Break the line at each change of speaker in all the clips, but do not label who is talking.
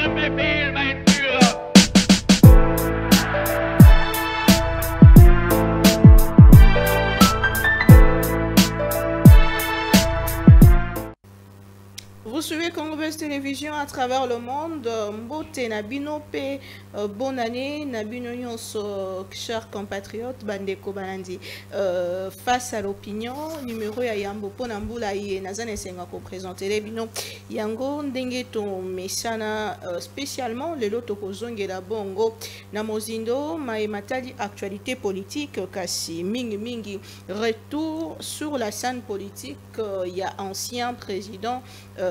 ihrem Befehl, mein Führer.
Vous suivez Congo-Best Télévision à travers le monde. Mbote Nabino P. Bonne année, Nabino Nyonso, chers compatriotes, Bandeko Banandi. Face à l'opinion, numéro ya Yambo Ponambula Ye Nazane Senga ko présenter les bino. Yango Ndenge to Mesana spécialement le loto kozonge la bongo. Namozindo Matali actualité politique kasi mingi retour sur la scène politique. Il y a ancien président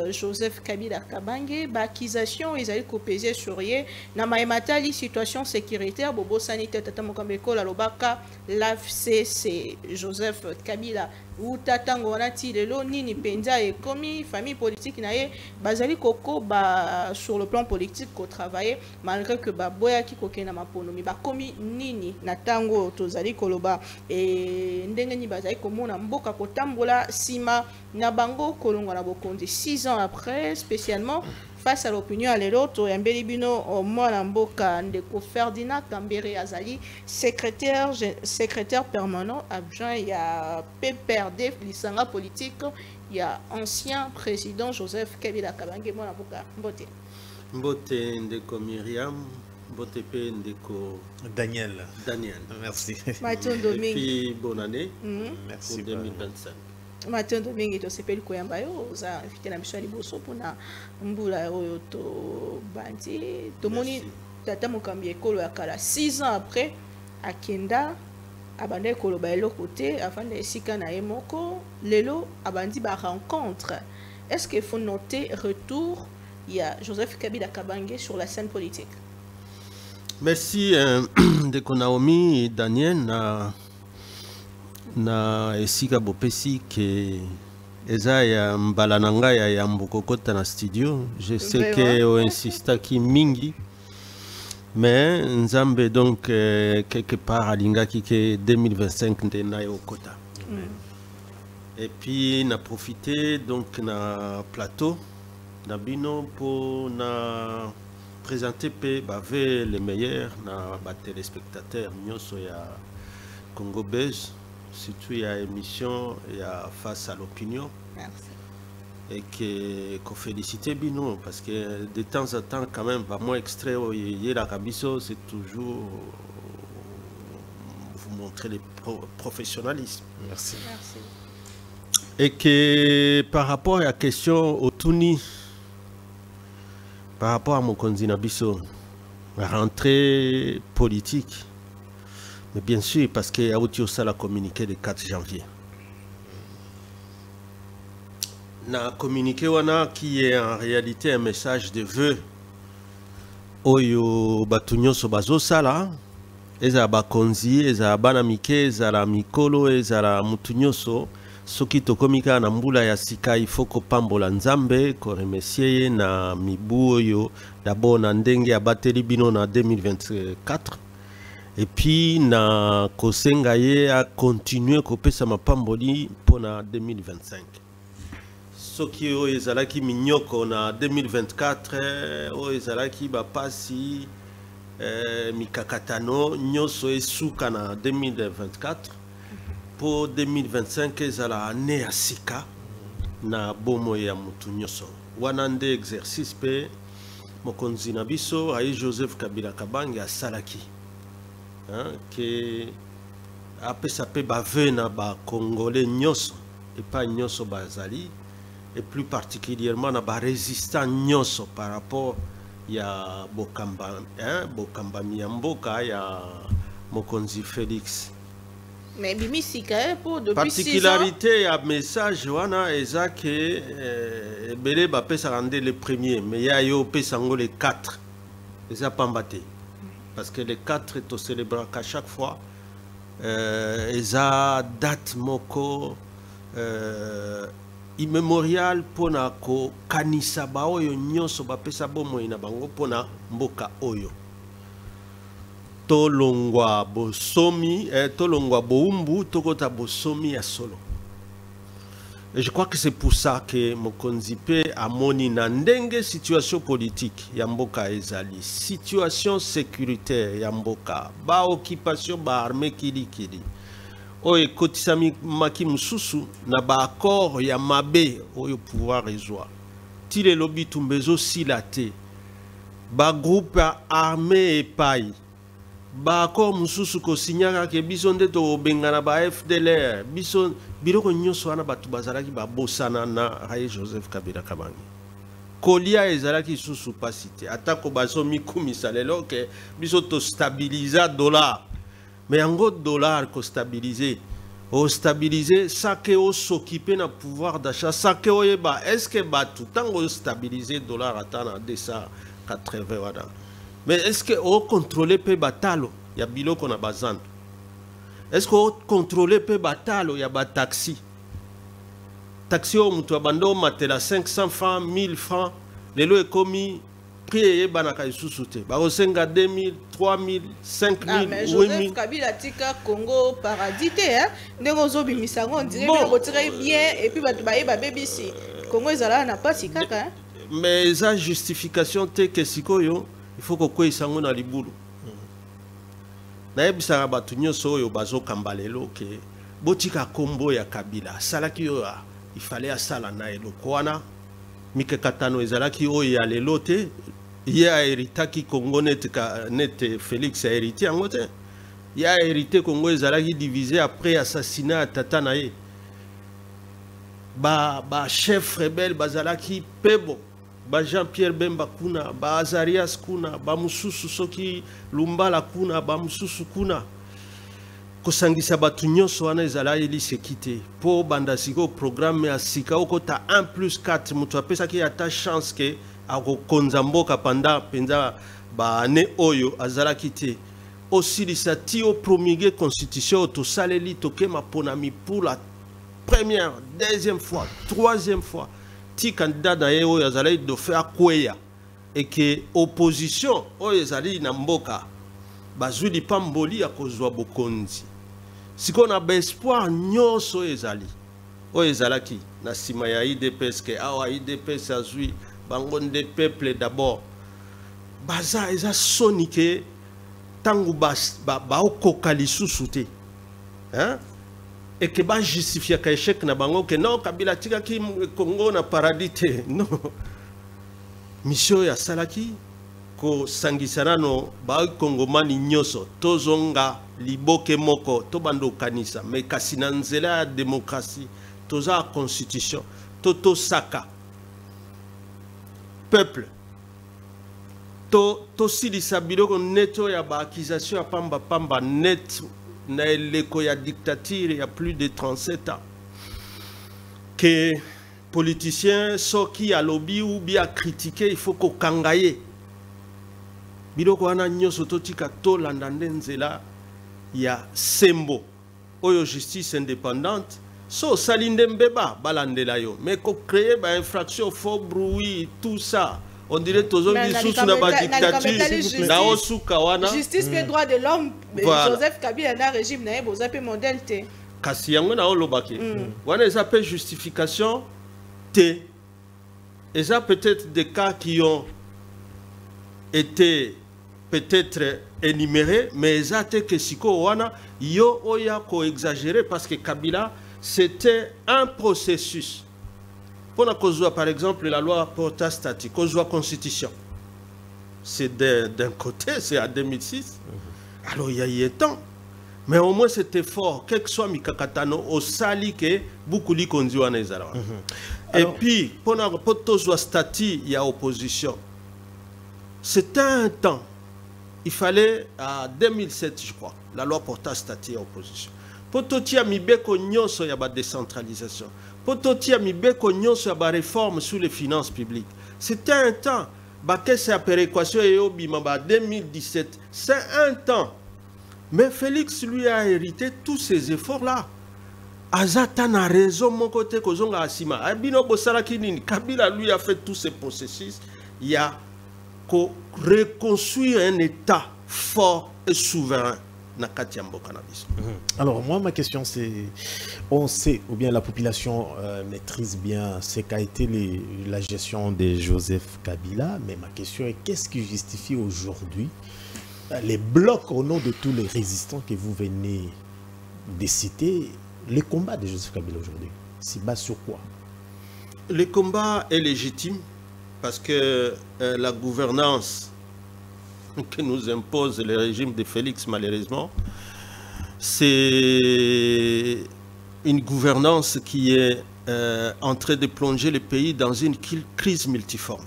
Joseph Kabila Kabange, accusation ils allaient copier sur ye na matali situation sécuritaire bobo sanitaire tata mokambeko la lobaka l'AFC Joseph Kabila ou tatango wanati lelo nini penza et komi famille politique na ye bazali koko ba sur le plan politique ko travailler malgré que ba boya ki kokena mapono mi ba komi nini na tango tozali koloba et ndenge ni bazali komona mboka kotambola sima na bango kolonga na bokonzi 6 ans après spécialement face à l'opinion à l'autre yambeli bino mwana mboka ndeko Ferdinand Kambere Azali secrétaire permanent adjoint il y a PPRD lisanga politique il y a ancien président Joseph Kabila Kabange mwana mboka
mbote ndeko Myriam mbote pe ndeko
Daniel merci
Matondo
et puis bonne année
merci
pour 2025.
Matondo mingi to sepeli koyamba yo za invité na biso liboso pona mbula oyo to banti to moni tata mokambi ekolo ya kala 6 ans après akenda abanda ekolo ba eloko te afin de esika na ye moko lelo abandi ba rencontre. Est-ce qu'il faut noter retour il y a Joseph Kabila Kabange sur la scène politique?
Merci de Naomi et Daniel na esika bopesi ke eza ya mbala na ngai ya mbokokota na studio. Je sais que on insista ki mingi mais nzambe donc quelque part alingaki ke 2025 nde na yokota. Et puis na profité donc na plateau na bino pour na présenter pe bave les meilleurs na ba téléspectateurs nyonso ya Congo Buzz. Surtout il y a émission, il y a face à l'opinion.
Merci.
Et que féliciter Bino parce que de temps en temps quand même, moi extrait il la Kabiso, c'est toujours vous montrer le professionnalisme.
Merci.
Et que par rapport à la question au Tuni, par rapport à mon Konzina Biso, la rentrée politique. Mais bien sûr, parce qu'il y a aussi la communiqué le 4 janvier. Na communiqué wana qui est en réalité un message de vœux. Oyo batunyo so bazo sala, eza bakonzi, eza banamike, eza la mikolo, eza la mutunyo so, soki tokomika na mbula ya sika ifoko pambola nzambe, ko remercier na mibu oyo d'abord na ndenge abateli bino na 2024. Et puis na kosenga ye a continuer kopesa mapamboli pona 2025. Soki o ezalaki minyoko na 2024 o ezalaki bapasi mikakatano nyoso esuka na 2024 pour 2025 ezala ane ya sika na bomo ya mutu nyoso wana nde exercice pe mokonzi na biso aye Joseph Kabila Kabange asalaki que apesa pe bave na ba congolais nyoso et pas nyoso bazali et plus particulièrement na ba résistant nyoso par rapport ya bokamba bokamba miyamboka ya mokonzi Félix.
Mais bimisika pour depuis
particularité ya message wana eza que belé ba pesa rende le premier mais ya yo pesa ngo le 4 eza pambate. Parce que les 4 est au célébrant qu'à chaque fois, ils ont date moko immémorial pour na ko kanisa ba oyo nyonso ba pesa bomo ina bango pona mboka oyo. Tolongwa bosomi, tolongwa boumbu, tokota bosomi ya solo. Et je crois que c'est pour ça que Mokonzi Pe a moni nandenge situation politique yamboka ezali, situation sécuritaire yamboka, ba occupation ba armée kili. Oye kotisami maki mususu na ba accord ya mabe oyo pouvoir ezwa. Tile lobi tumbezo silate. Ba groupe armé epai. Ba accord mususu ko signaka ke biso nde to bengana ba FDLR biso biloko nyonso wana batu bazalaki ba bosana na Raye Joseph Kabila Kabange kolia ezalaki susu pasite atako baso mikumisa lelo ke biso to stabiliser dollar mais yango dollar ko stabiliser o stabiliser ça que o s'occuper na pouvoir d'achat ça que oyeba est-ce que batu tango stabiliser dollar atana 280 wada. Mais est-ce que vous contrôlez pe batalo ya biloko na bazando? Est-ce que vous contrôlez pe batalo ya ba taxi? Taxi o mutu abando matela 500 francs, 1000 francs, lelo ekomi prix banaka isusu te. Ba osenga 2000, 3000, 5000,
mais
8000.
Joseph Kabila tika Congo paradis te hein. Ndenge ozobi misango on dirait bien retirer bien et puis batu ba yeba bebisi. Congo ezala na pasi kaka hein.
Mais ça justification te que sikoyo il faut que ça soit dans les boulots. Naebisa batu nyonso oyo bazokamba lelo ke botika kombo ya Kabila salaki yo il fallait asala na eloko wana mikakatano ezalaki oyo ya lelo te ye a héritaki Congo net Félix a hérité yango te ye a hérité Congo ezalaki divisé après assassinat tata na ye ba chef rebelle bazalaki pebo ba Jean-Pierre Bemba kuna, ba Azarias kuna, ba mususu soki Lumbala kuna, ba mususu kuna. Kosangisa batu nyonso wana ezala eli sekite. Po banda siko programme ya sika okota 1+4 mutu apesa ki ata chance ke ako konzamboka panda penza ba ane oyo azala kite. Aussi lisati o promulguer constitution to saleli tokema ponami pour la première, deuxième fois, troisième fois. Si candidat d'ailleurs yazali de faire kweya et que opposition o yazali na mboka bazuli pamboli ya kozwa bokonzi siko na ba espoir nyonso ezali o ezalaki na sima ya IDPS ke awa IDPS azui bango nde peuple d'abord baza eza sonike tangu ba okoka lisusu te hein. Et que ba justifier ka échec na bango que non Kabila tika ki Congo na paradis te non mission ya salaki ko sangisana no ba Kongomani nyoso tozonga liboke moko to bando kanisa mais kasi na nzela ya démocratie toza constitution toto saka peuple to silisa biloko neto ya ba accusation ya pamba net na eleko ya dictature ya plus de 37 ans que politicien soki a lobby ou bien critiquer il faut ko kangaye biloko wana nyoso totika to landande nzela ya sembo oyo justice indépendante so salinde mbeba balandela yo mais ko créer ba infraction faux bruit tout ça. On dirait toujours que sous la dictature, na osuka wana.
Justice et droit de l'homme, Joseph Kabila na régime na ebo zape modèle te.
Kasi yango na olobaki. Wana zape justification te. Et ça peut-être des cas qui ont été peut-être énumérés, mais ça te que siko wana yo oya ko exagéré parce que Kabila c'était un processus. Pour la par exemple la loi porta statut, la constitution. C'est d'un côté, c'est en 2006. Alors il y a eu un temps. Mais au moins cet effort, quel que soit Mikakatano, au sali que beaucoup de conduits en Ezara. Et puis, pour le statut, il y a opposition. C'était un temps. Il fallait, en 2007, je crois, la loi porta statut à opposition. Pour tout il y a la décentralisation. Pour tout il y a la réforme sur les finances publiques. C'était un temps. C'est 2017. C'est un temps. Mais Félix lui a hérité tous ces efforts-là. Azatan a raison, mon côté, Kozonga Asima. Abino Bosalakinini, Kabila lui a fait tous ces processus. Il y a reconstruire un État fort et souverain. na kati ya mboka na biso.
Alors moi ma question c'est, on sait ou bien la population maîtrise bien ce qu'a été la gestion de Joseph Kabila, mais ma question est qu'est-ce qui justifie aujourd'hui les blocs au nom de tous les résistants que vous venez de citer, les combats de Joseph Kabila aujourd'hui? C'est bas sur quoi?
Le combat est légitime parce que la gouvernance que nous impose le régime de Félix, malheureusement, c'est une gouvernance qui est en train de plonger le pays dans une crise multiforme.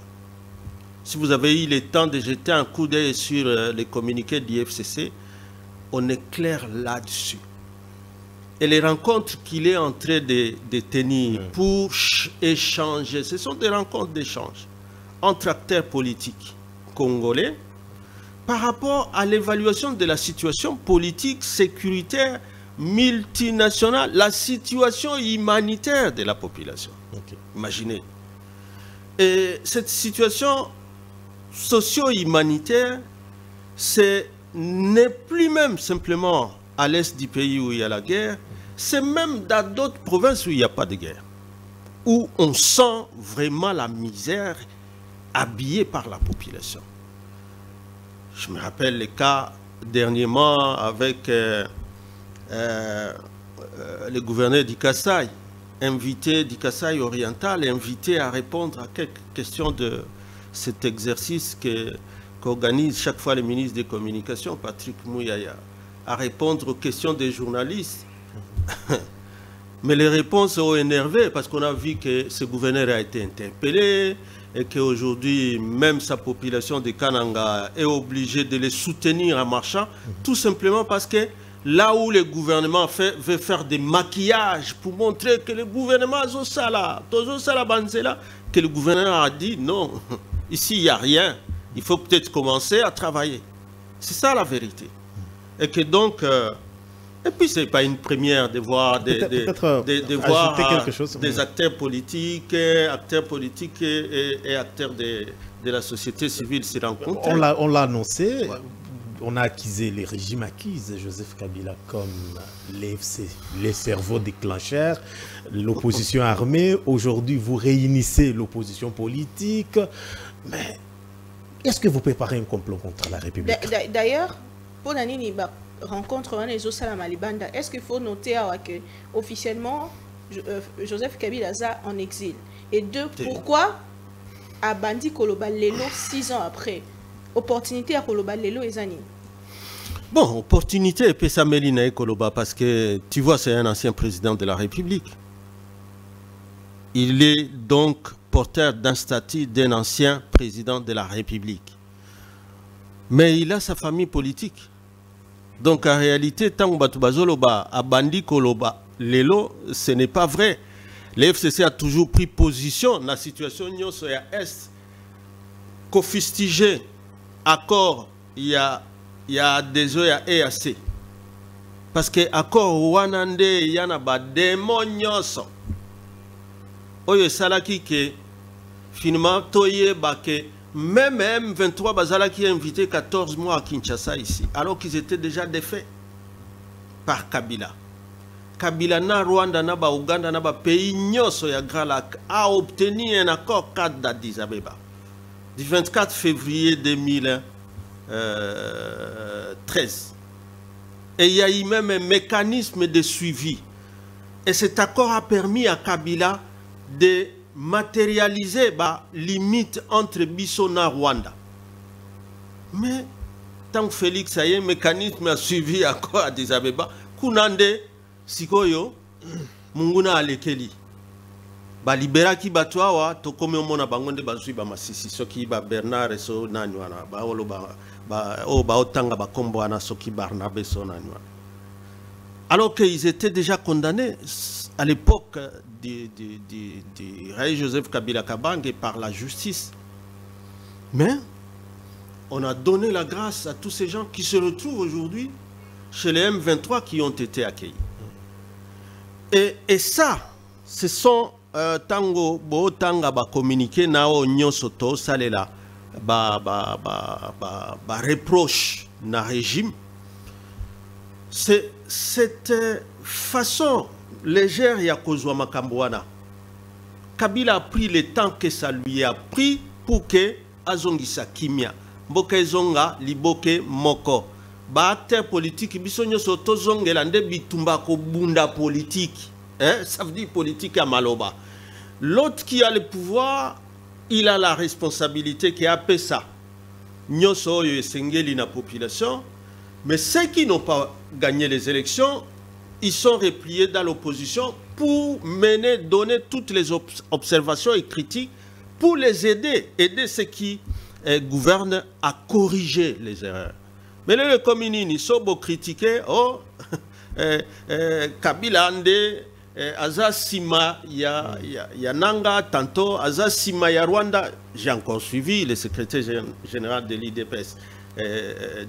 Si vous avez eu le temps de jeter un coup d'œil sur les communiqués du FCC, on est clair là-dessus. Et les rencontres qu'il est en train de tenir pour échanger, ce sont des rencontres d'échange entre acteurs politiques congolais par rapport à l'évaluation de la situation politique, sécuritaire, multinationale, la situation humanitaire de la population. Imaginez. Et cette situation socio-humanitaire, ce n'est plus même simplement à l'est du pays où il y a la guerre, c'est même dans d'autres provinces où il n'y a pas de guerre, où on sent vraiment la misère habillée par la population. Je me rappelle les cas dernièrement avec le gouverneur du Kasaï, invité du Kasaï oriental, invité à répondre à quelques questions de cet exercice qu'organise chaque fois le ministre des Communications, Patrick Mouyaya, à répondre aux questions des journalistes. Mais les réponses ont énervé parce qu'on a vu que ce gouverneur a été interpellé et qu'aujourd'hui, même sa population de Kananga est obligée de les soutenir en marchant, tout simplement parce que là où le gouvernement veut faire des maquillages pour montrer que le gouvernement a que le gouvernement a dit non, ici il n'y a rien, il faut peut-être commencer à travailler. C'est ça la vérité. Et que donc, et puis c'est pas une première de voir des acteurs politiques et acteurs de la société civile se rencontrent.
On l'a annoncé, on a accusé, les régimes accusent Joseph Kabila comme les cerveaux déclencheurs, l'opposition armée. Aujourd'hui, vous réunissez l'opposition politique. Mais est-ce que vous préparez un complot contre la République?
D'ailleurs, pour la rencontre est-ce qu'il faut noter que officiellement Joseph Kabila est en exil? Et deux, pourquoi a Bandi Koloba Lelo 6 ans après? Opportunité à Koloba Lelo et Zani.
Bon, opportunité et Pessamélina et Koloba parce que tu vois, c'est un ancien président de la République. Il est donc porteur d'un statut d'un ancien président de la République. Mais il a sa famille politique. Donc en réalité, tant que Bazoloba a Bandi Koloba Lelo, ce n'est pas vrai. Le FCC a toujours pris position dans la situation à Est. Qu'ofistigé, accord, il y a des EAC. Parce que accord Wanande, il y a des démons. Oye salaki que finalement toye bake même M23 bazala qui a invité 14 mois à Kinshasa ici alors qu'ils étaient déjà défaits par Kabila. Kabila na Rwanda na ba Uganda na ba pays nyoso ya Grand Lac a obtenu un accord cadre d'Addis Abeba du 24 février 2013. Et il y a eu même un mécanisme de suivi. Et cet accord a permis à Kabila de matérialiser la limite entre Bissona et Rwanda. Mais tant que Félix a eu un mécanisme à suivi accord à Addis Abeba, Kunande, Sikoyo, Munguna Alekeli. Ba libera ki batwa to comme mona bangonde bazui ba masisi soki ba Bernard so nani wana ba olo ba otanga ba kombo ana soki Barnabé so nani wana. Alors qu'ils étaient déjà condamnés à l'époque du rey Joseph Kabila Kabange par la justice. Mais on a donné la grâce à tous ces gens qui se retrouvent aujourd'hui chez les M23 qui ont été accueillis. Et ça, ce sont tango bo tanga ba communiquer nao nyonso to salela ba reproche na régime c'est cette façon légère ya kozwa makambo wana. Kabila a pris le temps que ça lui a pris pour que azongisa kimia. Mboka ezonga liboke moko. Ba acteur politique biso nyoso tozongela nde bitumba ko bunda politique. Hein? Ça veut dire politique à maloba. L'autre qui a le pouvoir, il a la responsabilité qui a fait ça. Nyoso yo esengeli na population, mais ceux qui n'ont pas gagné les élections, ils sont repliés dans l'opposition pour mener, donner toutes les observations et critiques pour les aider ceux qui gouvernent à corriger les erreurs. Mais les communistes, ils sont beau critiquer, oh, Kabila Ande, Azasima, ya Nanga, tantôt, Azasima, ya Rwanda. J'ai encore suivi le secrétaire général de l'IDPS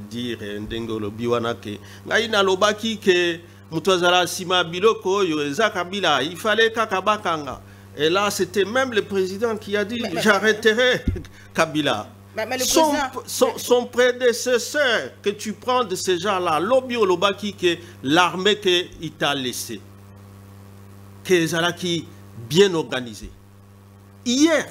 dire Ndengolo Biwana que Ngaïna Lobaki que Mutwazala Sima Biloko, Yoza Kabila, il fallait Kakabakanga. Et là, c'était même le président qui a dit j'arrêterai Kabila.
Mais
son prédécesseur que tu prends de ces gens-là, Lobby Olobaki, que l'armée qu'il t'a laissé, que Zalaki bien organisé. Hier,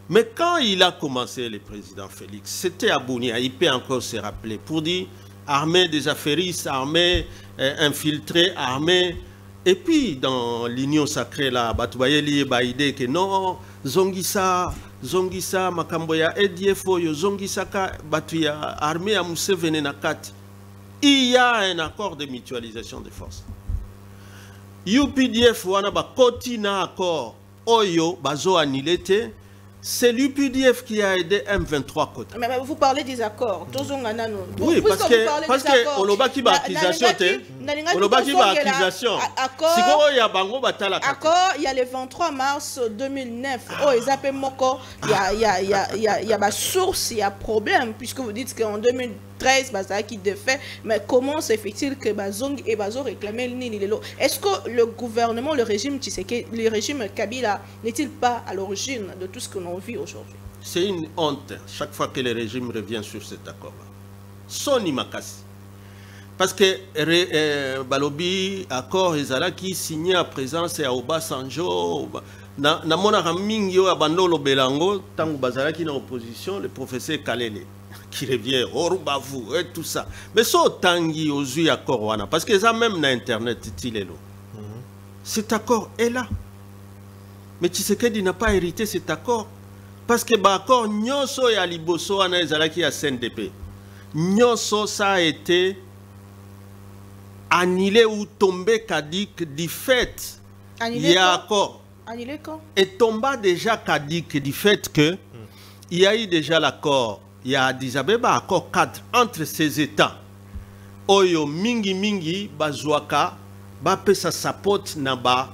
mais quand il a commencé, le président Félix, c'était à Bounia, il peut encore se rappeler, pour dire armée des affairistes, armée infiltrée, armée. Et puis, dans l'union sacrée, là, Batoubayeli et Baïdé, que non, Zongisa, Makamboya, Ediefo, Zongisa, Batouya, armée à Mousse Venenakat. Il y a un accord de mutualisation des forces. UPDF, wana ba koti na accord, Oyo, Bazo Anilete. C'est l'UPDF qui a aidé M23 côté.
Mais vous parlez des accords.
Oui, parce que Olobaki ba accusation Olobaki ba accusation.
Accord, il y a le 23 mars 2009. Oh, ils appellent Moko. Il y a ma source, il y a problème puisque vous dites qu'en 2013 Baza qui défait. Mais comment se fait-il que Bazong et Bazo réclamaient le Nini Lelo? Est-ce que le gouvernement, le régime Kabila n'est-il pas à l'origine de tout ce que l'on vit aujourd'hui?
C'est une honte chaque fois que le régime revient sur cet accord-là. Soni Makasi. Parce que Balobi, accord Ezala qui signé à présence à Obasanjo, na mona ramingi à Bandolo Belango, tango Bazala qui est en opposition, le professeur Kalele, qui revient, Orubavou, et tout ça. Mais ça, tangi aux accord wana, parce que ça même na Internet, tilelo. Cet accord est là. Mais Tshisekedi n'a pas hérité cet accord. Parce que l'accord Nyonso et Aliboso Anaezalaki à CNDP. Nyonso, ça a été annulé ou tombé Kadik du fait. Il y a accord.
Annulé quand?
Et tomba déjà Kadik du fait que il y a eu déjà l'accord. Il y a Addis Abeba accord cadre entre ces États. Oyo mingi mingi bazwaka ba pesa support na ba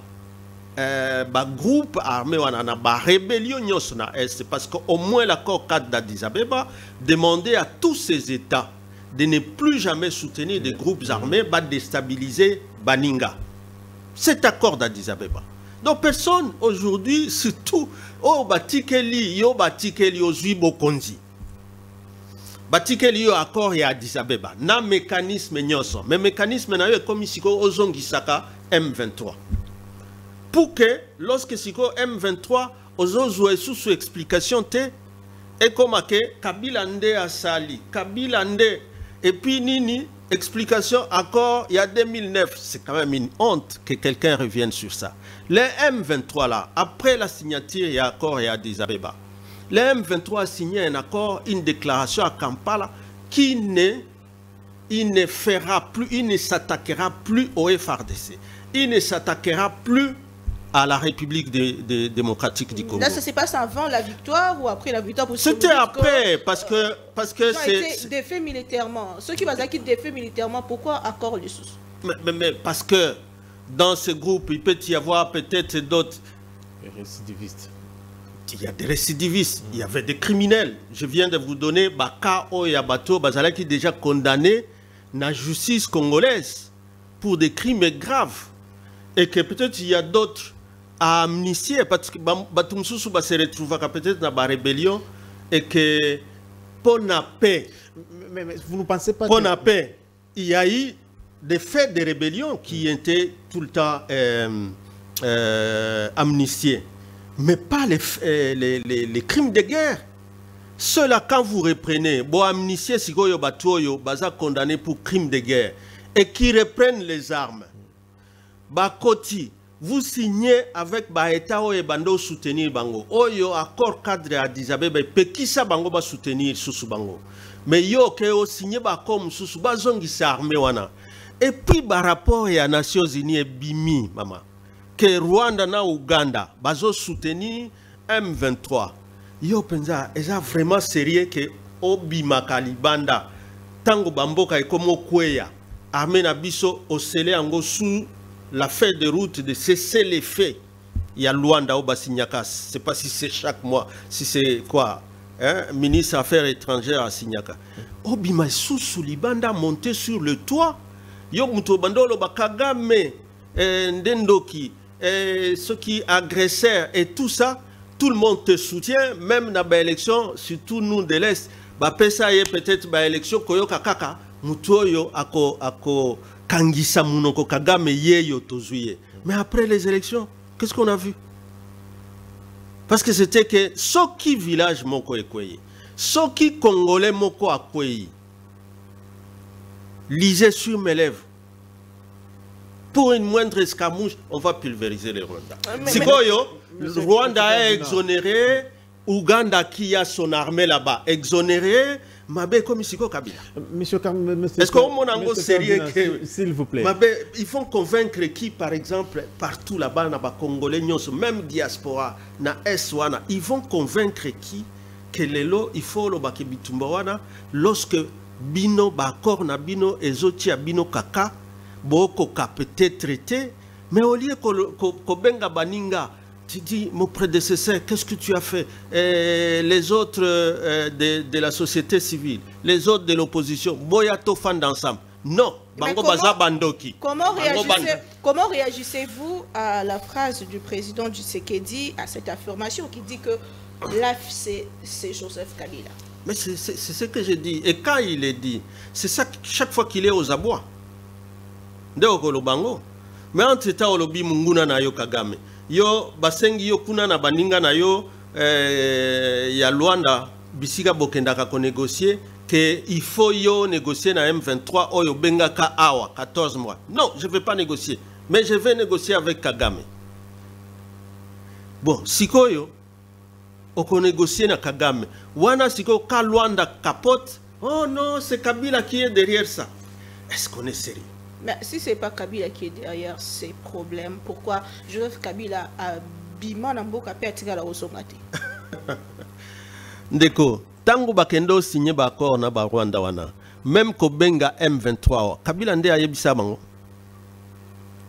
groupe armé wana ba rébellion nyos na est parce qu'au moins l'accord cadre d'Addis Abeba demandait à tous ces États de ne plus jamais soutenir des groupes armés ba déstabiliser Baninga. Cet accord d'Addis Abeba. Donc personne aujourd'hui surtout oh batikeli yo batikeli ozui bokonzi. Batikeli yo accord ya Addis Abeba na mécanisme nyoso mais mécanisme na yo comme siko ozongisaka M23 pour que lorsque siko M23 ozozwe sous explication te et comme que Kabila nde asali Kabila nde et puis nini explication accord il y a 2009 c'est quand même une honte que quelqu'un revienne sur ça. Les M23 là après la signature il y a accord ya Addis Abeba. Le M23 a signé un accord, une déclaration à Kampala qui ne fera plus, il ne s'attaquera plus au FARDC. Il ne s'attaquera plus à la République démocratique du Congo.
Là, ça se passe avant la victoire ou après la victoire?
C'était après, parce que
c'est défait militairement. Ceux qui vont être défaits militairement, pourquoi accord les sous?
Mais parce que dans ce groupe, il peut y avoir peut-être d'autres
récidivistes.
Il y a des récidivistes, il y avait des criminels. Je viens de vous donner Baka Oyabato Bazala qui est déjà condamné dans la justice congolaise pour des crimes graves. Et que peut-être il y a d'autres à amnistier parce que Batumsusu va se retrouver peut-être dans la rébellion et que pour la paix,
mais vous ne pensez pas
pour la paix, il y a eu des faits de rébellion qui étaient tout le temps amnistiés, mais pas les crimes de guerre. Ceux-là, quand vous reprenez, bon, amnistier, si vous êtes condamné pour crimes de guerre, et qui reprennent les armes, Bakoti, vous signez avec Baeta et Bando soutenir Bango. Oyo accord cadre à Addis Abeba, Pekisa Bango va soutenir Susu Bango. Mais yo que o signé comme Susu Bazongi sa armée wana. Et puis par rapport à Nations Unies et Bimi, maman, que Rwanda na Uganda bazo soutenir M23. Yo penza, est-ce vraiment sérieux que Obima Kalibanda tango bamboka e comme Kweya armée na biso au scellé ango sous la feuille de route de cesser les faits. Il y a Luanda au Basignakas. Je ne sais pas si c'est chaque mois, si c'est quoi, hein, ministre des Affaires étrangères à Signaka. Obima sous Libanda monté sur le toit. Yo Mutobandolo Bakagame, Ndendoki, ceux qui agressèrent et tout ça, tout le monde te soutient, même dans l'élection, surtout nous de l'Est. Bapesa y peut-être ba élection koyo kakaka, mutoyo ako Kangisa Munoko Kagame yeyo tozuye. Mais après les élections, qu'est-ce qu'on a vu? Parce que c'était que Soki village moko ekweyi, Soki congolais moko akweyi, lisez sur mes lèvres. Pour une moindre escarmouche, on va pulvériser les Rwandais. Si le Rwanda est exonéré, Ouganda qui a son armée là-bas, exonéré, Mabé comme Isiko Kabila. Est-ce qu'on est sérieux?
S'il vous plaît.
Mabé, ils vont convaincre qui, par exemple, partout là-bas, dans les Congolais, même diaspora, na Eswana, ils vont convaincre qui que les lots, il faut le Bakibitumbawana, lorsque Bino, Bakor, na Bino, Ezotia, Bino, Kaka, Boko, peut-être traité, mais au lieu que Benga Baninga, tu dis, mon prédécesseur, qu'est-ce que tu as fait? Les autres de la société civile, les autres de l'opposition, Boyato fan d'ensemble. Non, Bango Baza Bandoki.
Comment réagissez-vous à la phrase du président Tshisekedi, à cette affirmation qui dit que l'AF c'est Joseph Kabila?
Mais c'est ce que j'ai dit. Et quand il est dit, c'est ça chaque fois qu'il est aux abois. Ndeokolo Bango. Mais entre-temps, Olobi Munguna na yo Kagame. Yo basengi yo kuna na baninga na yo ya Luanda bisika bokendaka ko négocier que il faut yo négocier na M23 oyo bengaka awa 14 mois. Non, je ne vais pas négocier, mais je vais négocier avec Kagame. Bon, sikoyo oko négocier na Kagame. Wana siko ka Luanda capote. Oh non, c'est Kabila qui est derrière ça. Est-ce qu'on est sérieux?
Mais si ce n'est pas Kabila qui est derrière ces problèmes, pourquoi Joseph Kabila a bima na mboka pe atikala osongate?
Ndeko, tango bakendo signé ba accord na ba Rwanda wana, même ko benga M23, Kabila nde ayebisa bango.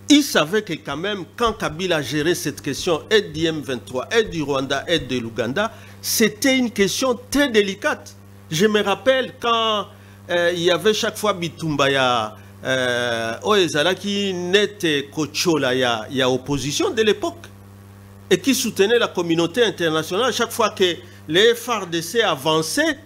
Il savait que quand même, quand Kabila gérait cette question, et du M23, et du Rwanda, et de l'Ouganda, c'était une question très délicate. Je me rappelle quand il y avait chaque fois Bitumbaya, qui n'était qu'Ochola, il y a opposition de l'époque, et qui soutenait la communauté internationale chaque fois que les FARDC avançaient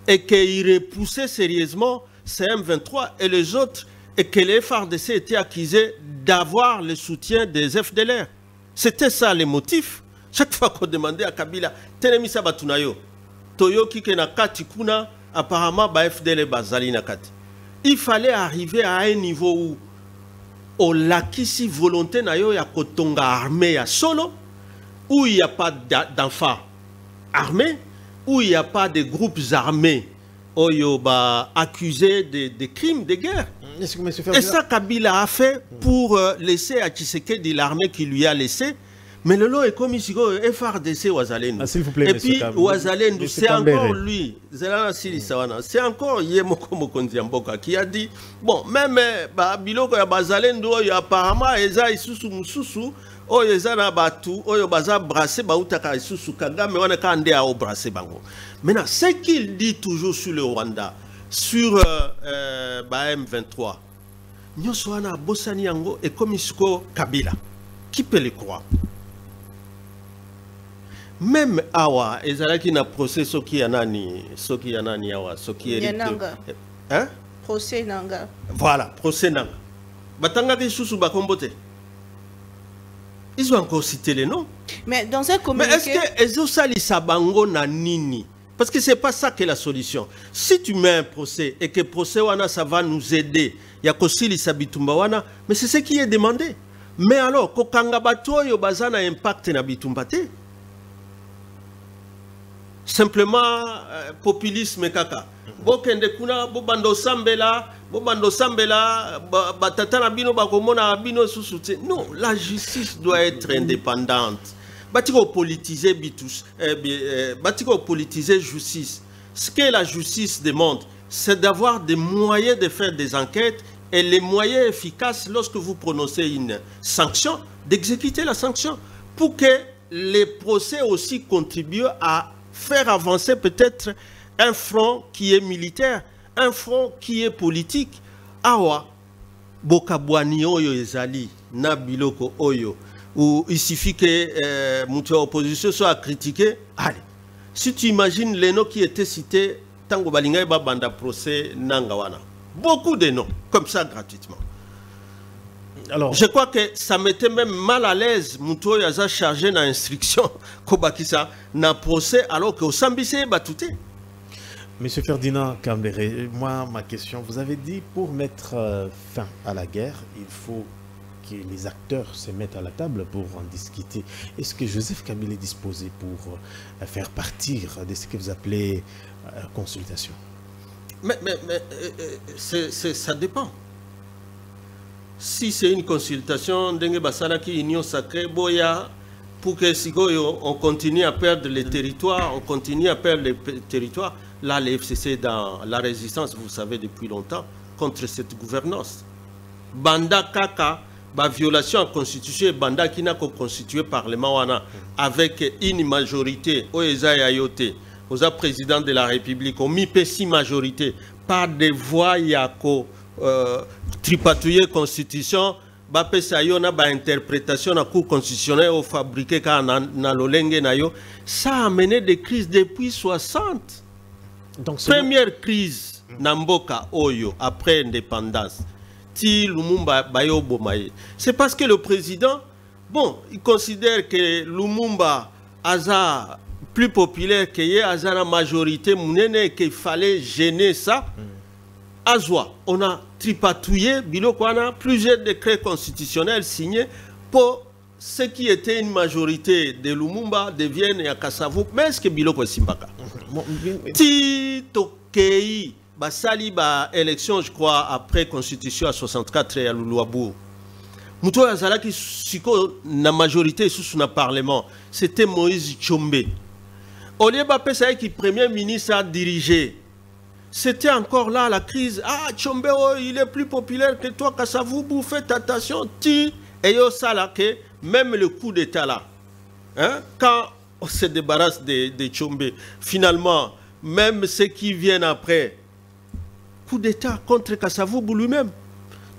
et qu'ils repoussaient sérieusement CM23 et les autres, et que les FARDC étaient accusés d'avoir le soutien des FDLR. C'était ça les motifs. Chaque fois qu'on demandait à Kabila, Telemisa Batunayo, Toyo Kikena Kati Kuna, apparemment, FDLR Bazali Nakati. Il fallait arriver à un niveau où au lakisi volonté na yo ya kotonga armée ya solo, où il n'y a pas d'enfants armés, où il n'y a pas de groupes armés accusés de crimes de guerre. Et ça Kabila a fait pour laisser à Tshisekedi l'armée qui lui a laissé. Mais le lot est comme ici, FRDC Ouazalendo.
S'il vous plaît,
et puis Ouazalendo, c'est encore lui, c'est encore Yemoko Mokonzi Mboka qui a dit, bon, même Biloko ya Bazalendo, apparemment, Eza Isusu Mususu, Eza na Batu, Baza Brassé, Bautaka Isusu Kagame, on a kandé à Brassé Bango. Maintenant, ce qu'il dit toujours sur le Rwanda, sur M23, nous sommes à Bossani Yango et comme Isiko Kabila. Qui peut le croire? Même awa ezalaki na procès soki yanani awa soki
Nyananga.
hein
Procès Nanga.
Voilà, procès Nanga. Batanga de Soussou Bakombote. Ils ont encore cité les noms.
Mais dans un communiqué...
Mais est-ce que Ezosali Sabango na nini? Parce que c'est pas ça qui est la solution. Si tu mets un procès et que le procès wana ça va nous aider, il y a Kosili Sabitumba wana, mais c'est ce qui est demandé. Mais alors, kokanga batoyo bazana impact na bitumbate. Simplement populisme kaka. Bokende kuna bobando sambela batata na bino bakomona bino susute. Non, la justice doit être indépendante. Batiko politiser bitus, batiko politiser justice. Ce que la justice demande, c'est d'avoir des moyens de faire des enquêtes et les moyens efficaces lorsque vous prononcez une sanction, d'exécuter la sanction pour que les procès aussi contribuent à faire avancer peut-être un front qui est militaire, un front qui est politique. Awa, Bokabwani Oyo Ezali, Nabiloko Oyo, où il suffit que l'opposition soit critiquée. Allez, si tu imagines les noms qui étaient cités, Tango Balinga et Banda procès Nangawana. Beaucoup de noms, comme ça gratuitement. Alors, je crois que ça mettait même mal à l'aise Mouto Yaza chargé dans l'instruction Kobakisa dans procès alors que au Sambissé Batouté.
Monsieur Ferdinand Kambere, moi ma question, vous avez dit pour mettre fin à la guerre, il faut que les acteurs se mettent à la table pour en discuter. Est-ce que Joseph Kabila est disposé pour faire partir de ce que vous appelez consultation?
Mais ça dépend. Si c'est une consultation, Dengue Basalaki, Union Sacrée, Boya, pour que Sigoyo, on continue à perdre les territoires, là, les FCC dans la résistance, vous savez, depuis longtemps, contre cette gouvernance. Banda Kaka, la violation de la Constitution, Banda qui n'a qu'à constituer le Parlement avec une majorité, Oeza Yayote, aux présidents de la République, ont mis pessi majorité par des voix yako tripatouiller Constitution, Bapé Sayona, interprétation de la Cour constitutionnelle au fabriqué na lolenge nayo, ça a amené des crises depuis 60. Donc, première crise, Namboka Oyo, après l'indépendance. C'est parce que le président, bon, il considère que Lumumba a plus populaire que la majorité, qu'il fallait gêner ça. Azwa, on a tripatouillé, plusieurs décrets constitutionnels signés pour ce qui était une majorité de Lumumba devienne à Kassavou, mais est-ce que Biloko est Simbaka? Titokei, Basali, élection, je crois, après Constitution à 64 et à Luluabu. Mouto Azala qui siko na majorité sous le Parlement, c'était Moïse Tchombe. Olie Bapesa qui premier ministre a dirigé. C'était encore là la crise. Ah, Tchombe, oh, il est plus populaire que toi, Kassavou, faites attention. Ti, et yo ça là que même le coup d'État là, hein, quand on se débarrasse de Tchombe, finalement, même ceux qui viennent après, coup d'État contre Kassavou lui-même.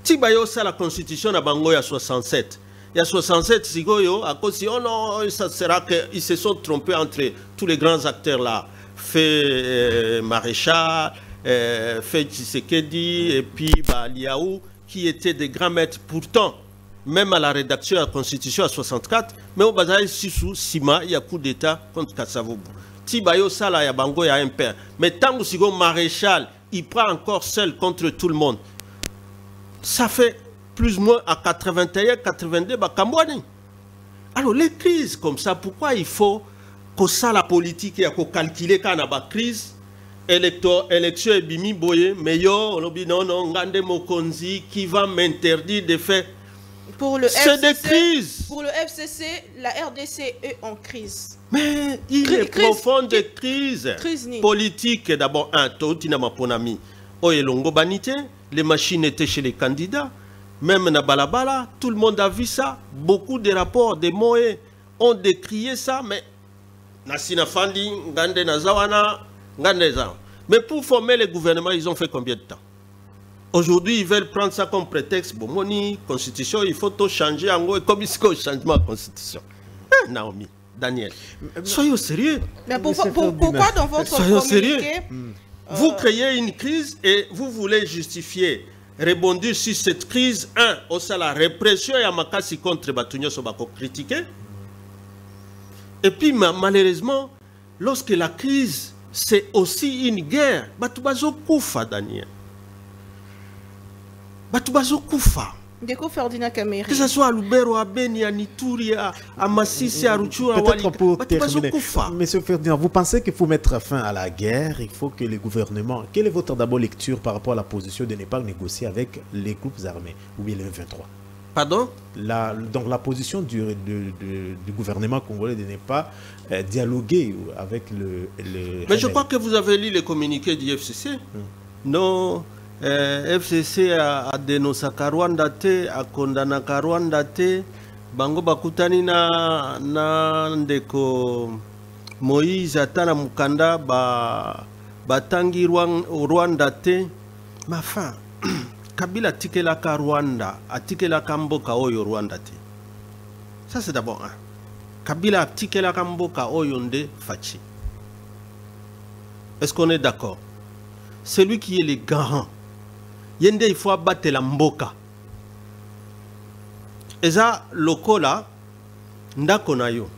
Tibayo ça la constitution à Bango il y a 67. Il y a 67, Sigoyo, à cause oh non, ça sera qu'ils se sont trompés entre tous les grands acteurs là. Fait Maréchal, fait Tshisekedi et puis Liaou, qui étaient des grands maîtres. Pourtant, même à la rédaction de la Constitution à 64, mais au Bazaï Sissou, Sima, il y a coup d'État contre Kassavou. Tibayo Sala, il y a Bango, il y a un père. Mais tant que Sigo Maréchal, il prend encore seul contre tout le monde. Ça fait plus ou moins à 81, 82, Kambouani. Alors les crises comme ça, pourquoi il faut que ça la politique et qu'on calcule quand on a une crise élection et bimi boye mais yo non ngande mokonzi qui va m'interdire de faire
pour le
c'est des crises.
Pour le FCC, la RDC est en crise.
Mais il est profond de crise politique. D'abord, les machines étaient chez les candidats. Même na Balabala, tout le monde a vu ça. Beaucoup de rapports, des mots ont décrié ça. Mais mais pour former le gouvernement, ils ont fait combien de temps? Aujourd'hui, ils veulent prendre ça comme prétexte. Bon, moni, constitution, il faut tout changer en gros. Comme il y a un changement de constitution. Naomi, Daniel, soyez sérieux.
Mais pourquoi dans votre communiqué,
Vous créez une crise et vous voulez justifier, rebondir sur cette crise. Aussi la répression et makasi contre Batunyo Sobako critiqué. Et puis malheureusement, lorsque la crise, c'est aussi une guerre, Batubazo Koufa, Daniel. Batubazo Koufa. Que ce soit à Lubero, à Beni, à Nituri, à Massissi, à Rutshuru, à Wali.
Pour terminer, Monsieur Ferdinand, vous pensez qu'il faut mettre fin à la guerre? Il faut que le gouvernement... Quelle est votre d'abord lecture par rapport à la position de ne pas négocier avec les groupes armés ou bien les M23?
Pardon?
Donc la position du gouvernement congolais de ne pas dialoguer avec le
Mais je crois que vous avez lu le communiqué du FCC. Non, FCC a dénoncé Rwanda te, a condamné Rwanda te, bango bakutani na ndeko Moïse atana mukanda batangi Rwanda te, ma fin. Kabila tikelaka Rwanda, atikelaka mboka oyo Rwanda te. Ça c'est d'abord un. Kabila tikelaka mboka oyo nde fachi. Est-ce qu'on est d'accord? Celui qui est le garant, yende il faut abattre la mboka. Et ça, lokola, ndako na yo.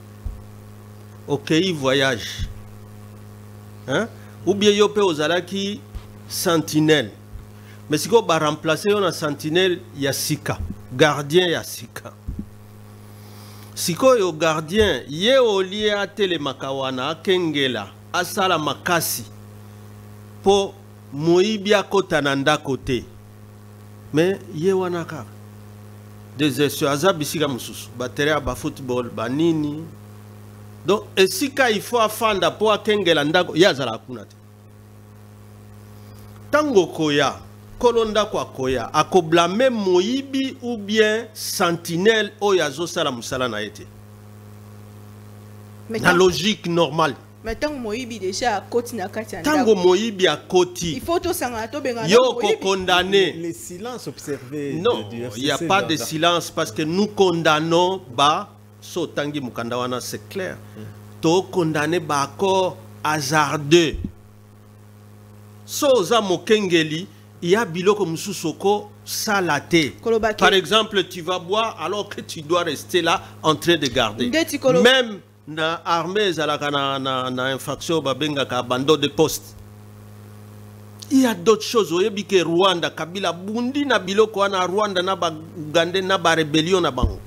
Ok, voyage. Hein? Ou bien yo pe ozalaki sentinelle. Mais si on va remplacer un sentinelle, il y a Sika. Gardien, il y a Sika. Si on est gardien, il y a au lieu à Telemakawana, à Kengela, à Salamakasi, pour Moïbia Kotananda côté. Mais il y a Wanaka. Des essais, Bisiga Moussous, Batteria, Football, Banini. Donc, et Sika, il faut afanda pour Kengela, il y a Zalakunate. Tango Koya. Kolonda kwa koya akoblame Moïbi ou bien sentinelle oyazo sala musala na été. La logique normale.
Mais tant Moïbi déjà à côté na kati.
Tango Moïbi à côté.
Il faut tout sanga to benga.
Yo ko condamné.
Les silences observés.
Non, il n'y a pas de silence parce que nous condamnons ba so tangi mukandawana, c'est clair. To condamné ba accord hasardeux. So za mokengeli il y a biloko mususoko salaté. Par exemple, tu vas boire alors que tu dois rester là en train de garder. Même na armée na infraction babenga ka abandon de poste. Il y a d'autres choses. Vous savez que Rwanda, Kabila bundi na biloko na Rwanda na ba Uganda na ba rébellion na bango.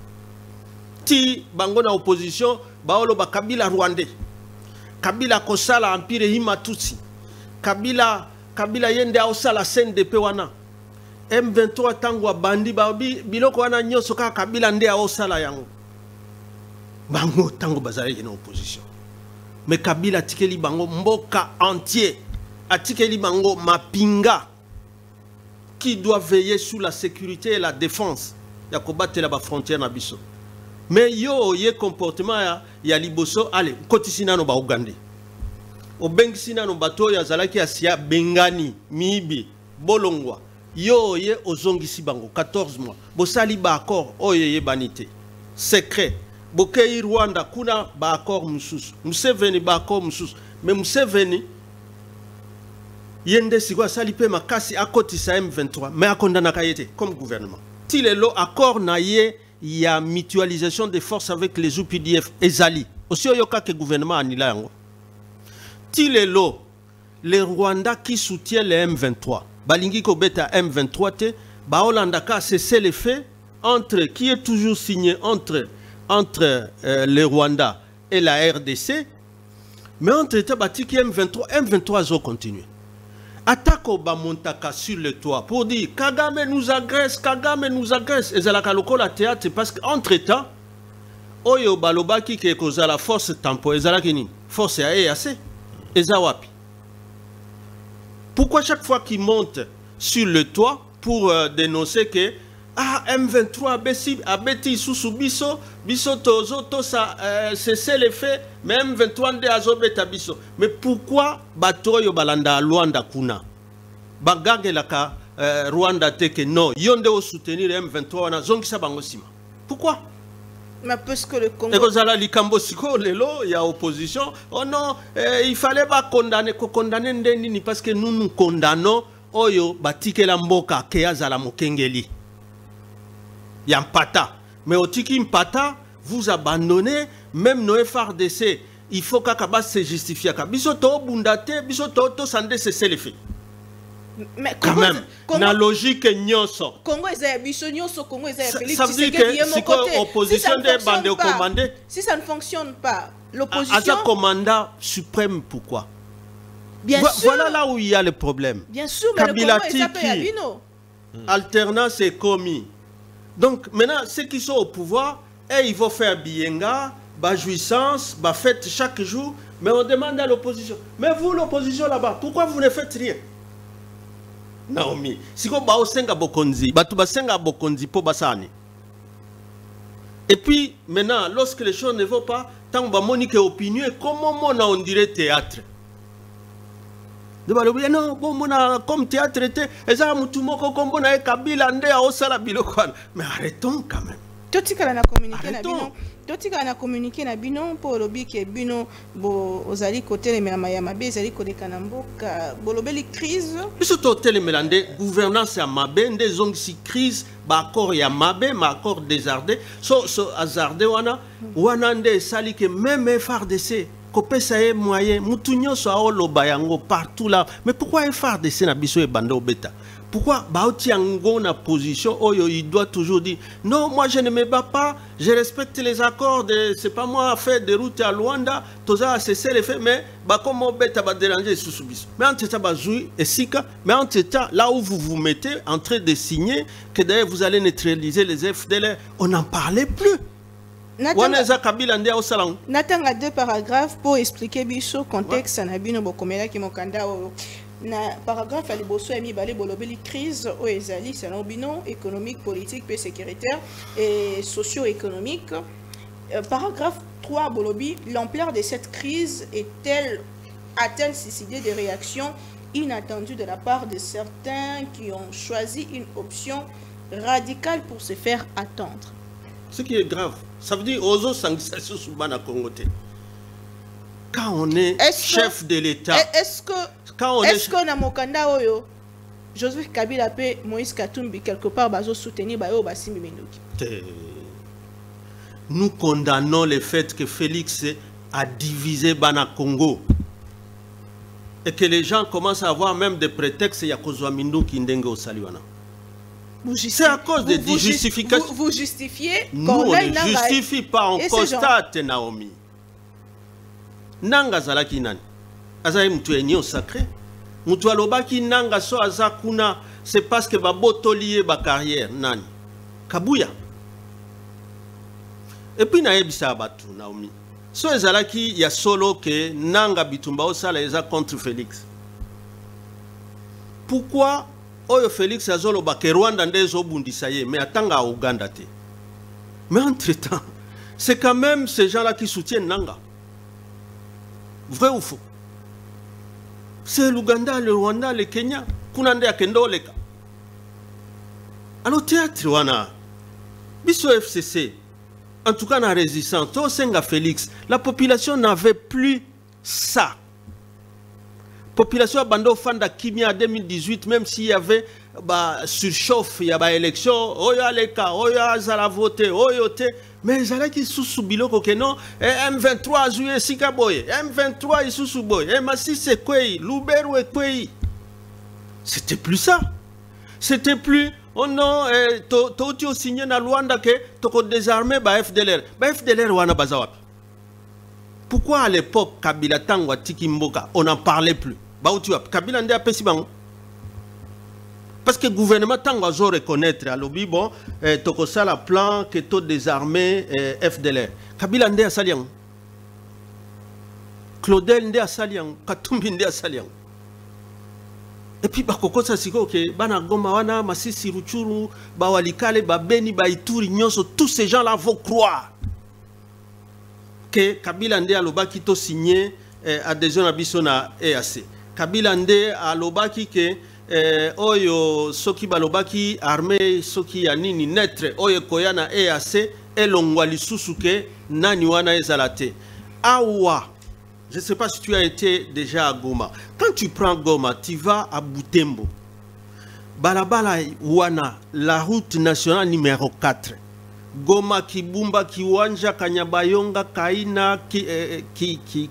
Ti bango na opposition baolo ba Kabila Rwandais. Kabila kosala empire Himatutsi. Kabila yende ausala CNDP wana M23 tangwa bandi biloko wana nyoso ka Kabila nde ausala yango bango tango bazali en opposition mais Kabila tikeli bango mboka entier atikeli bango mapinga qui doit veiller sur la sécurité et la défense ya kobatela ba frontière na biso mais yo ye comportement ya liboso allez kotisina no ba Uganda au Bengisina no bato ya zalaki asia bengani mibi bolongwa yo ye ozongisi bango 14 mois bosali ba accord oye banité secret bokei Rwanda kuna ba accord mususu Museveni ba accord mususu mais Museveni yende sigwa sali pe makasi akotisa M23 mais akondana kayete comme gouvernement ti lelo accord na ye ya mutualisation des forces avec les UPDF ezali aussi yoka que gouvernement anila yango. Tilelo, les Rwandais qui soutiennent les M23, Balingi Kobeta M23, Baolandaka cessé les faits entre qui est toujours signé entre les Rwandais et la RDC, mais entre Tabati qui M23 ont continué. Attaque au Bamontaka sur le toit pour dire Kagame nous agresse, et Zalaka la théâtre parce qu'entre temps, Oyo Balobaki qui est causé la force tempo, et Zalakini, force à EAC. Ezawapi. Pourquoi chaque fois qu'il monte sur le toit pour dénoncer que M23 a bêti sous biso tozo tosa cesser les faits mais M23 de azobeta biso mais pourquoi batoyo balanda Luanda kuna bagage laka Rwanda teke non yonde au soutenir M23 wana zongisa bango sima pourquoi
Mais parce que le Congo...
Et quand ça likambo siko lelo, il y a opposition. Oh non, il fallait pas condamner Ndeni parce que nous condamnons oyo batike la mboka ke zala mokengeli. Il y a un pata. Mais au tiki mpata, vous abandonnez même nos FRDC. Il faut qu'Akaba se justifie. Bisoto bundate, bisoto to sande cesser les faits.
Mais
quand même, na logique nyonso.
Congo est biso nyonso, Congo est Félix.
Ça veut dire que si l'opposition des bandes commandées,
si ça ne fonctionne pas, l'opposition...
Aza commandant suprême, pourquoi?
Bien sûr.
Voilà là où il y a le problème.
Bien sûr, mais
Kabila
le Congo est Abino.
Alternance est commis. Donc maintenant, ceux qui sont au pouvoir, ils vont faire bienga, jouissance, fête chaque jour, mais on demande à l'opposition. Mais vous, l'opposition là-bas, pourquoi vous ne faites rien? Naomi, si vous avez senga bokonzi, batuba senga bokonzi po basani. Et puis maintenant, lorsque les choses ne vont pas, tant que monique opinion, comment on dirait théâtre? Non, bon, comme théâtre était, mais arrêtons quand même.
Totika na communiquer na bino. Totika na communiquer na bino pour lobi ke bino bo ozali côté les mabe ezali koleka na mboka bolobeli crise.
Biso to tele melande gouvernance ya mabe nde zongi si crise ba accord ya mabe ma accord désardé so azardé wana nde sali ke même FRDC kopesa ye moyen mutu nyonso aoloba yango partout là. Mais pourquoi FRDC na biso e bande obeta? Pourquoi Baouti Ango na position oyo il doit toujours dire non, moi je ne me bats pas, je respecte les accords de c'est pas moi à faire des routes à Luanda, toza cesser les faits, mais comme on bête à déranger sous subis. Mais en temps bazoui et sika, mais en temps là où vous vous mettez en train de signer que d'ailleurs vous allez neutraliser les FDLR, on n'en parlait plus.
Natanga deux paragraphes pour expliquer biso contexte na bino bokomela ki mokanda oyo. Na paragraphe à liboso emi balé bolobeli crise au ezali selon bino économique, politique et sécuritaire et socio-économique. Paragraphe 3 bolobi, l'ampleur de cette crise a-t-elle suscité des réactions inattendues de la part de certains qui ont choisi une option radicale pour se faire attendre?
Ce qui est grave, ça veut dire aux autres sanctions sous Bana Congoté. Quand on est chef de l'État,
est-ce que na mokanda oyo Joseph Kabila pe Moïse Katumbi quelque part bazo soutenir bayo basimbi mendoki?
Nous condamnons le fait que Félix a divisé Bana Congo et que les gens commencent à avoir même des prétextes ya kozwa minduki ndenge osaliwana. C'est à cause de justifications.
Vous justifiez?
Nous on ne justifie pas, on constate Naomi. Nanga zalaki nani? Azaye mtu enyo sacré. Mtu alobaki nanga so azakuna, c'est parce que baboto lié ba carrière nani? Kabuya. Et puis na ebisa abatu Naomi. So ezalaki ya solo que nanga bitumba osala eza contre Félix. Pourquoi oyo Félix azoloba ke Rwanda ndezo bundisa ye mais atanga à Ouganda te? Mais entre-temps, c'est quand même ces gens-là qui soutiennent nanga. Vrai ou faux? C'est l'Ouganda, le Rwanda, le Kenya. Kunande akendo leka. Alors théâtre wana. Biso FCC. En tout cas la résistance. To senga Félix. La population n'avait plus ça. Population a bando fanda kimia en 2018 même s'il y avait surchauffe, il y a élection, oyo aleka, oyo azala voter, oyo te. Mais zala ki susu biloko ke non, M23 joué sikaboye, M23 isusu boy, M6 c'est quoi, Luberu et quoi. C'était plus ça. C'était plus oh non, tu as signé na Luanda que tu désarmé ba FDLR. Ba FDLR wana bazawapi. Pourquoi à l'époque Kabila Tangwa Tiki Mboka, on n'en parlait plus? Kabila ndé apesi bango. Parce que le gouvernement Tangwa zo reconnaître à l'obi bon, toko sala plan que to désarmé FDLR. Kabila ndé asaliang. Claudel ndé asaliang, Katumbi ndé asaliang. Et puis bakoko sa siko ke bana goma wana masisi ruchuru, ba walikale, ba beni, ba ituri nyonso, tous ces gens là vont croire que Kabila Ndé alobaki to signé adhésion à biso na EAC. Kabila Ndé alobaki que oyo soki balobaki armée soki ya nini netre oyo koya na EAC elongwa lisusu ke nani wana ezalate. Awa, je ne sais pas si tu as été déjà à Goma. Quand tu prends Goma, tu vas à Butembo. Balabala wana, la route nationale numéro 4. Goma, Kibumba, Kiwanja, Kanyabayonga, Kaina,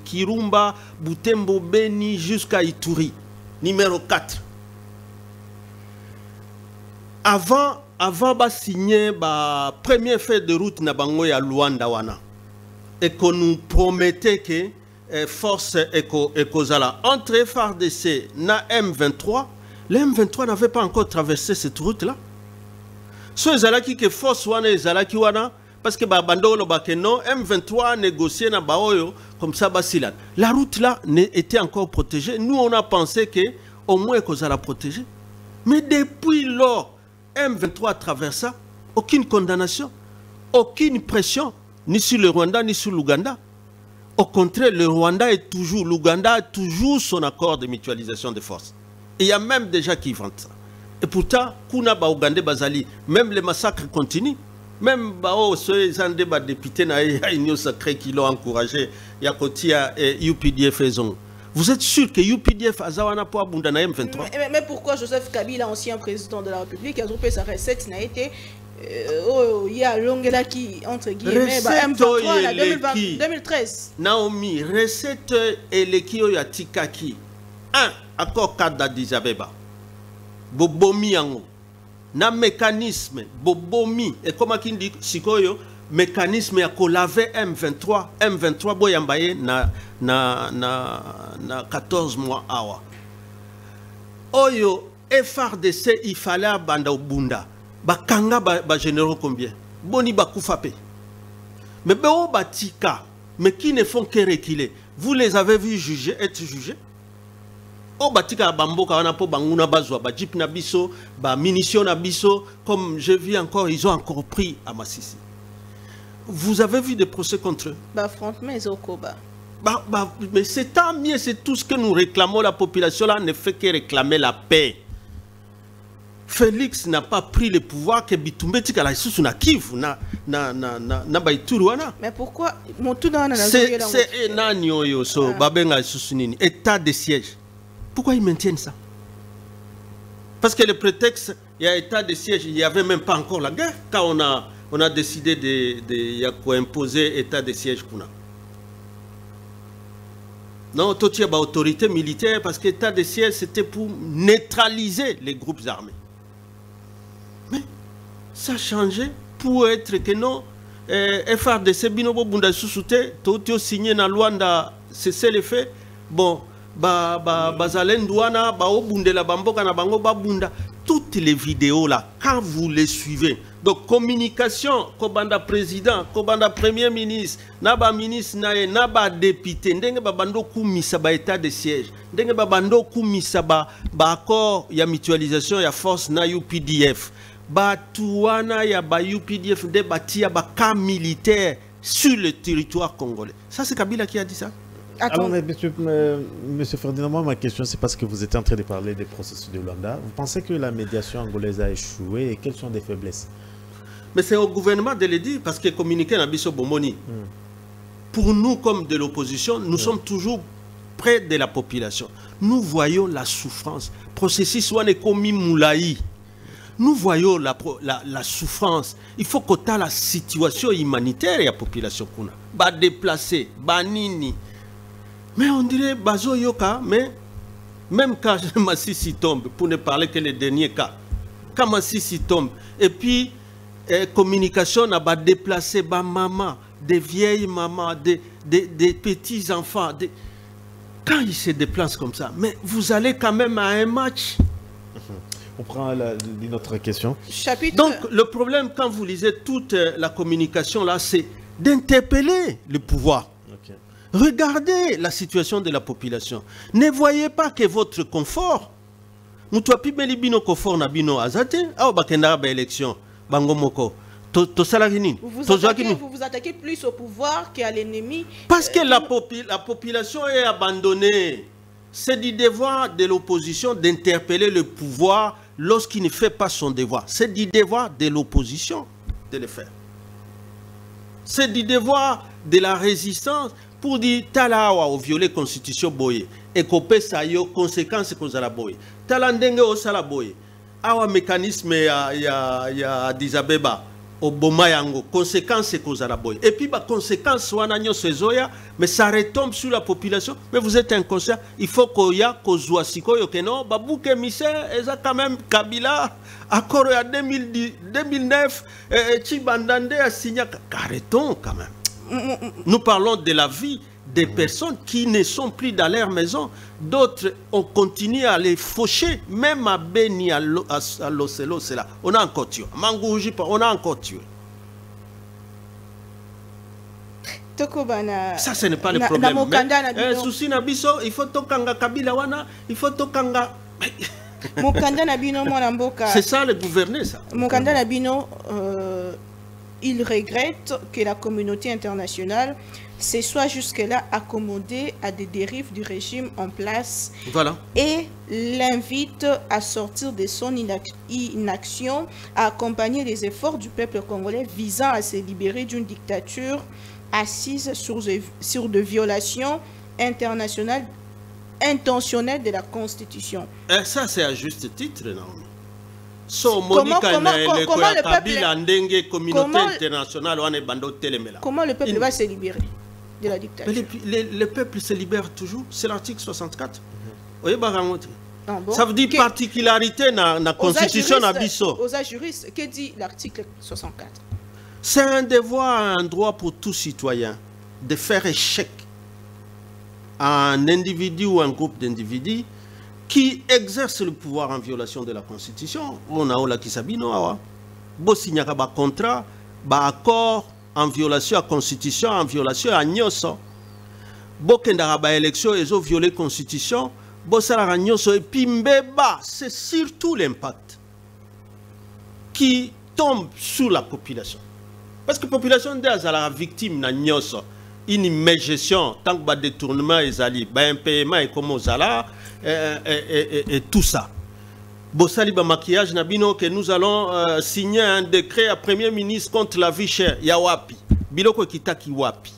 Kirumba, Butembo, Beni, jusqu'à Ituri. Numéro 4. Avant de signer la première feuille de route na bango ya Luanda wana, et qu'on nous promettait que force ekozala entre FARDC na M23, le M23 n'avait pas encore traversé cette route là. So ezalaki que force wana ezalaki wana parce que bando lo bakeno M23 négocié na baoyo comme ça basilan. La route là était encore protégée. Nous on a pensé que au moins ekozala protégée. Mais depuis lors M23 traverse, aucune condamnation, aucune pression, ni sur le Rwanda, ni sur l'Ouganda. Au contraire, le Rwanda est toujours, l'Ouganda a toujours son accord de mutualisation des forces. Et il y a même des gens qui vantent ça. Et pourtant, Kuna ba Ougandais Bazali, même les massacres continuent. Même ceux des députés na union sacrée qui l'ont encouragé, Yakotia et UPDF ont. Vous êtes sûr que UPDF Azawana pour Abundana M23?
Mais pourquoi Joseph Kabila, ancien président de la République, a trompé sa recette n'a été il y a Longela qui, entre guillemets, M23 2013.
Naomi, recette et l'équipe Yatikaki. 1. Accord cadre d'Addis Abeba. Bobomi yango. Na mécanisme, Bobomi. Et comme on dit, Sikoyo, mécanisme ya ko laver M23 boyambaye na 14 mois awa. Oyo FARDC il fallait abanda bunda. Bakanga ba généraux combien? Boni bakufape. Mais beo batika, mais qui ne font que reculer. Vous les avez vus juger, être jugés? O batika bamboka wana po banguna bazwa ba jeep na biso, ba munitions na biso, comme je vis encore, ils ont encore pris à Massissi. Vous avez vu des procès contre eux? Mais c'est tant mieux, c'est tout ce que nous réclamons. La population là ne fait que réclamer la paix. Félix n'a pas pris le pouvoir que Bitumbeti kala isusu na Kivu na Baituruana.
Mais pourquoi
c'est nani oyo so babenga isusu nini état de siège. Pourquoi ils maintiennent ça? Parce que le prétexte, il y a état de siège, il n'y avait même pas encore la guerre quand on a décidé d'imposer état de siège. Non, tout y a autorité militaire parce que l'état de siège c'était pour neutraliser les groupes armés. Mais ça a changé pour être que non, FARDC Binobo Bunda Susute, tout signé dans Luanda, c'est le fait. Bon, bazalendouana, Baobundela Bamboka na Bango Babunda. Toutes les vidéos là, quand vous les suivez, donc communication, Kobanda président, Kobanda premier ministre, Naba ministre, Naba député, Ndenge Babando Koumisa ba état de siège, Ndenge Babando Koumisa ba accord, ya mutualisation, ya force na UPDF, Batouana ya ba UPDF, de batia ba camp militaire sur le territoire congolais. Ça c'est Kabila qui a dit ça?
Alors, monsieur Ferdinand, ma question, c'est parce que vous étiez en train de parler des processus de Luanda. Vous pensez que la médiation angolaise a échoué et quelles sont les faiblesses?
Mais c'est au gouvernement de le dire, parce que communiquer n'a biso bomoni. Pour nous, comme de l'opposition, nous sommes toujours près de la population. Nous voyons la souffrance. Processus wane komi moulaï. Nous voyons la souffrance. Il faut qu'on ait la situation humanitaire de la population. Ba déplacé, ba nini. Mais on dirait Bazo Yoka, mais même quand Massissi tombe, pour ne parler que les derniers cas, quand Massissi tombe, et puis communication n'a pas déplacé ba maman, des vieilles mamans, des petits enfants, quand ils se déplacent comme ça, mais vous allez quand même à un match.
On prend une autre question.
Donc le problème quand vous lisez toute la communication là, c'est d'interpeller le pouvoir. Regardez la situation de la population. Ne voyez pas que votre confort. Vous
vous attaquez plus au pouvoir qu'à l'ennemi.
Parce que la population est abandonnée. C'est du devoir de l'opposition d'interpeller le pouvoir lorsqu'il ne fait pas son devoir. C'est du devoir de l'opposition de le faire. C'est du devoir de la résistance pour dire talawa au violer constitution boye et couper ça yo conséquences cause la boye. Talandenge au sala boye. Awa mécanisme ya Addis Abeba au boma yango conséquences cause la boye. Et puis ba conséquences wana nyo sezoya mais ça retombe sur la population. Mais vous êtes inconscient, il faut qu'il y a kozwa sikoyo keno babuke mise eza quand même Kabila accord à 2009 Chibandande a signé. Arrêtons quand même. Nous parlons de la vie des personnes qui ne sont plus dans leur maison. D'autres, on continue à les faucher. Même à Beni, à Loselo, c'est là. On a encore tué. Mangouji, on a encore tué. Ça, ce n'est pas le problème. Mais, souci Nabiso, il faut tokanga Kabila wana, il faut tokanga. C'est ça le gouverner, ça.
Mokanda Nabino, il regrette que la communauté internationale se soit jusque-là accommodée à des dérives du régime en place.
Voilà.
Et l'invite à sortir de son inaction, à accompagner les efforts du peuple congolais visant à se libérer d'une dictature assise sur de violations internationales intentionnelles de la Constitution.
Et ça, c'est à juste titre, Naomi. Comment
le peuple va se libérer de la dictature?
Le peuple se libère toujours. C'est l'article 64. Ça veut dire particularité dans la Constitution.
Aux juristes, que dit l'article 64?
C'est un devoir, un droit pour tout citoyen de faire échec à un individu ou un groupe d'individus qui exerce le pouvoir en violation de la Constitution. On a la Kisabino, bo signaka ba contrat, ba accord en violation à la Constitution, en violation à Nyoso. Bo kendara ba élection, ils ont violé la Constitution, bo sala Nyoso et puis mbeba, c'est surtout l'impact qui tombe sur la population. Parce que la population est la victime na Nyoso. Une gestion, tant que le détournement est allé, un paiement est comme aux alas, et tout ça. Bossali ba maquillage nabino que nous allons signer un décret à Premier ministre contre la vie chère. Yawapi. Biloko kitaki wapi.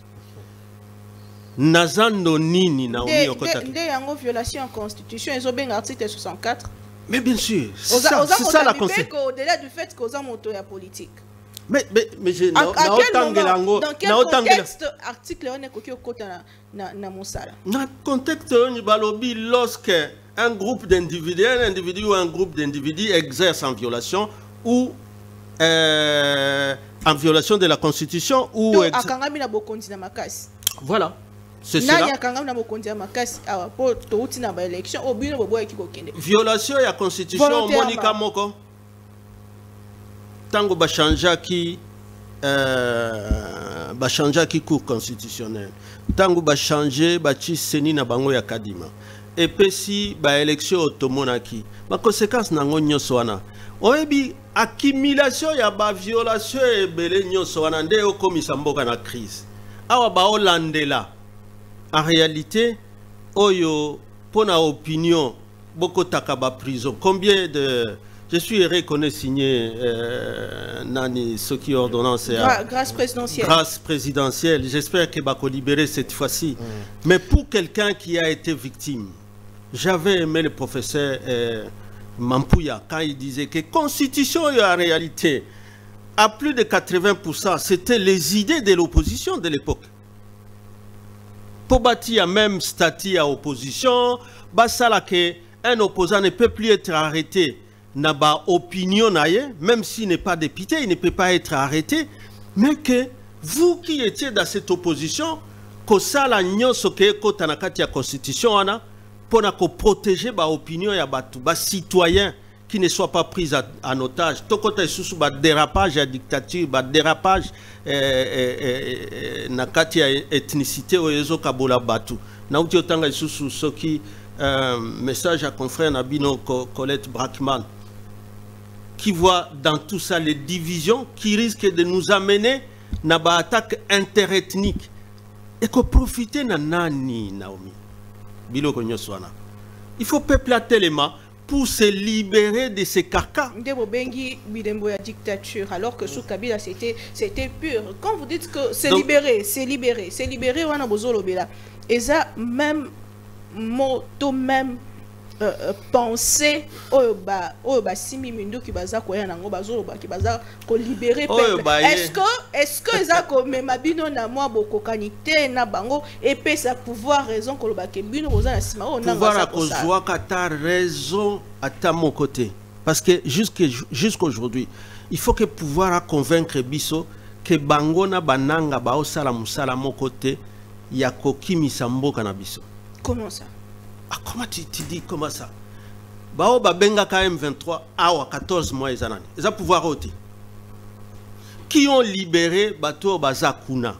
Nazando nini na omi okotaki.
Nde yango violation en constitution, ils ont bien article 64.
Mais bien sûr, c'est ça la conséquence.
Au-delà du fait que aux moto ya politique.
Mais
dans quel contexte article on est na mosala?
Dans contexte on balobi lorsque un groupe d'individus, un individu ou un groupe d'individus exerce en violation ou en violation de la Constitution ou voilà. C'est cela. Violation de la Constitution Monica Moko. Tango bachanja qui cours constitutionnel. Tango bachanje bachi seni na bango ya kadima. Et puis si ba élection automonaki. Ma conséquence nango nyonso wana. Oyebi accumulation ya ba violation e belé nyonso wana nde okomisa mboka na crise. Awa ba olandela. En réalité, oyo pona opinion boko takaba prison. Combien de je suis reconnu signé Nani Soki ordonnance
grâce présidentielle.
Grâce présidentielle. J'espère que va libérer cette fois-ci. Mais pour quelqu'un qui a été victime, j'avais aimé le professeur Mampouya quand il disait que la Constitution en réalité, à plus de 80%, c'était les idées de l'opposition de l'époque. Pour bâtir même statut à opposition, un opposant ne peut plus être arrêté. N'a pas opinion, même s'il n'est pas député, il ne peut pas être arrêté. Mais que vous qui étiez dans cette opposition, que ça la nyonso ke kota na kati ya constitution ana pour protéger ba opinion ya batu ba citoyens qui ne soient pas pris en otage. To kota isusu ba dérapage ya dictature, ba dérapage na kati ya ethnicité oyezo kabola batu. Na uti otanga isusu soki message à confrère Nabino Colette Brackman qui voit dans tout ça les divisions qui risquent de nous amener à une attaque interethnique. Et qu'on profite de nani, Naomi. Il faut peupler tellement pour se libérer de ces carcans.
Dictature, alors que sous Kabila c'était pur. Quand vous dites que c'est libéré, on a besoin de et ça même moto même penser simi mindu qui baza ko ya nango bazolo ba ki baza ko libérer peuple. Est-ce que ça ko mema bino na mwa bokokanité na bango et pe ça pouvoir raison ko ba ke bino boza na sima o nanga
ça ko zwa kata raison à mon côté parce que jusqu'aujourd'hui il faut que pouvoir à convaincre biso que bango na bananga ba osala musala mon côté ya kokimisa mboka na biso.
Comment ça?
Ah, comment tu dis comment ça? Bao Babenga KM23 à 14 mois et années. Ils ont pouvoir ôter. Qui ont libéré Bato Bazakuna?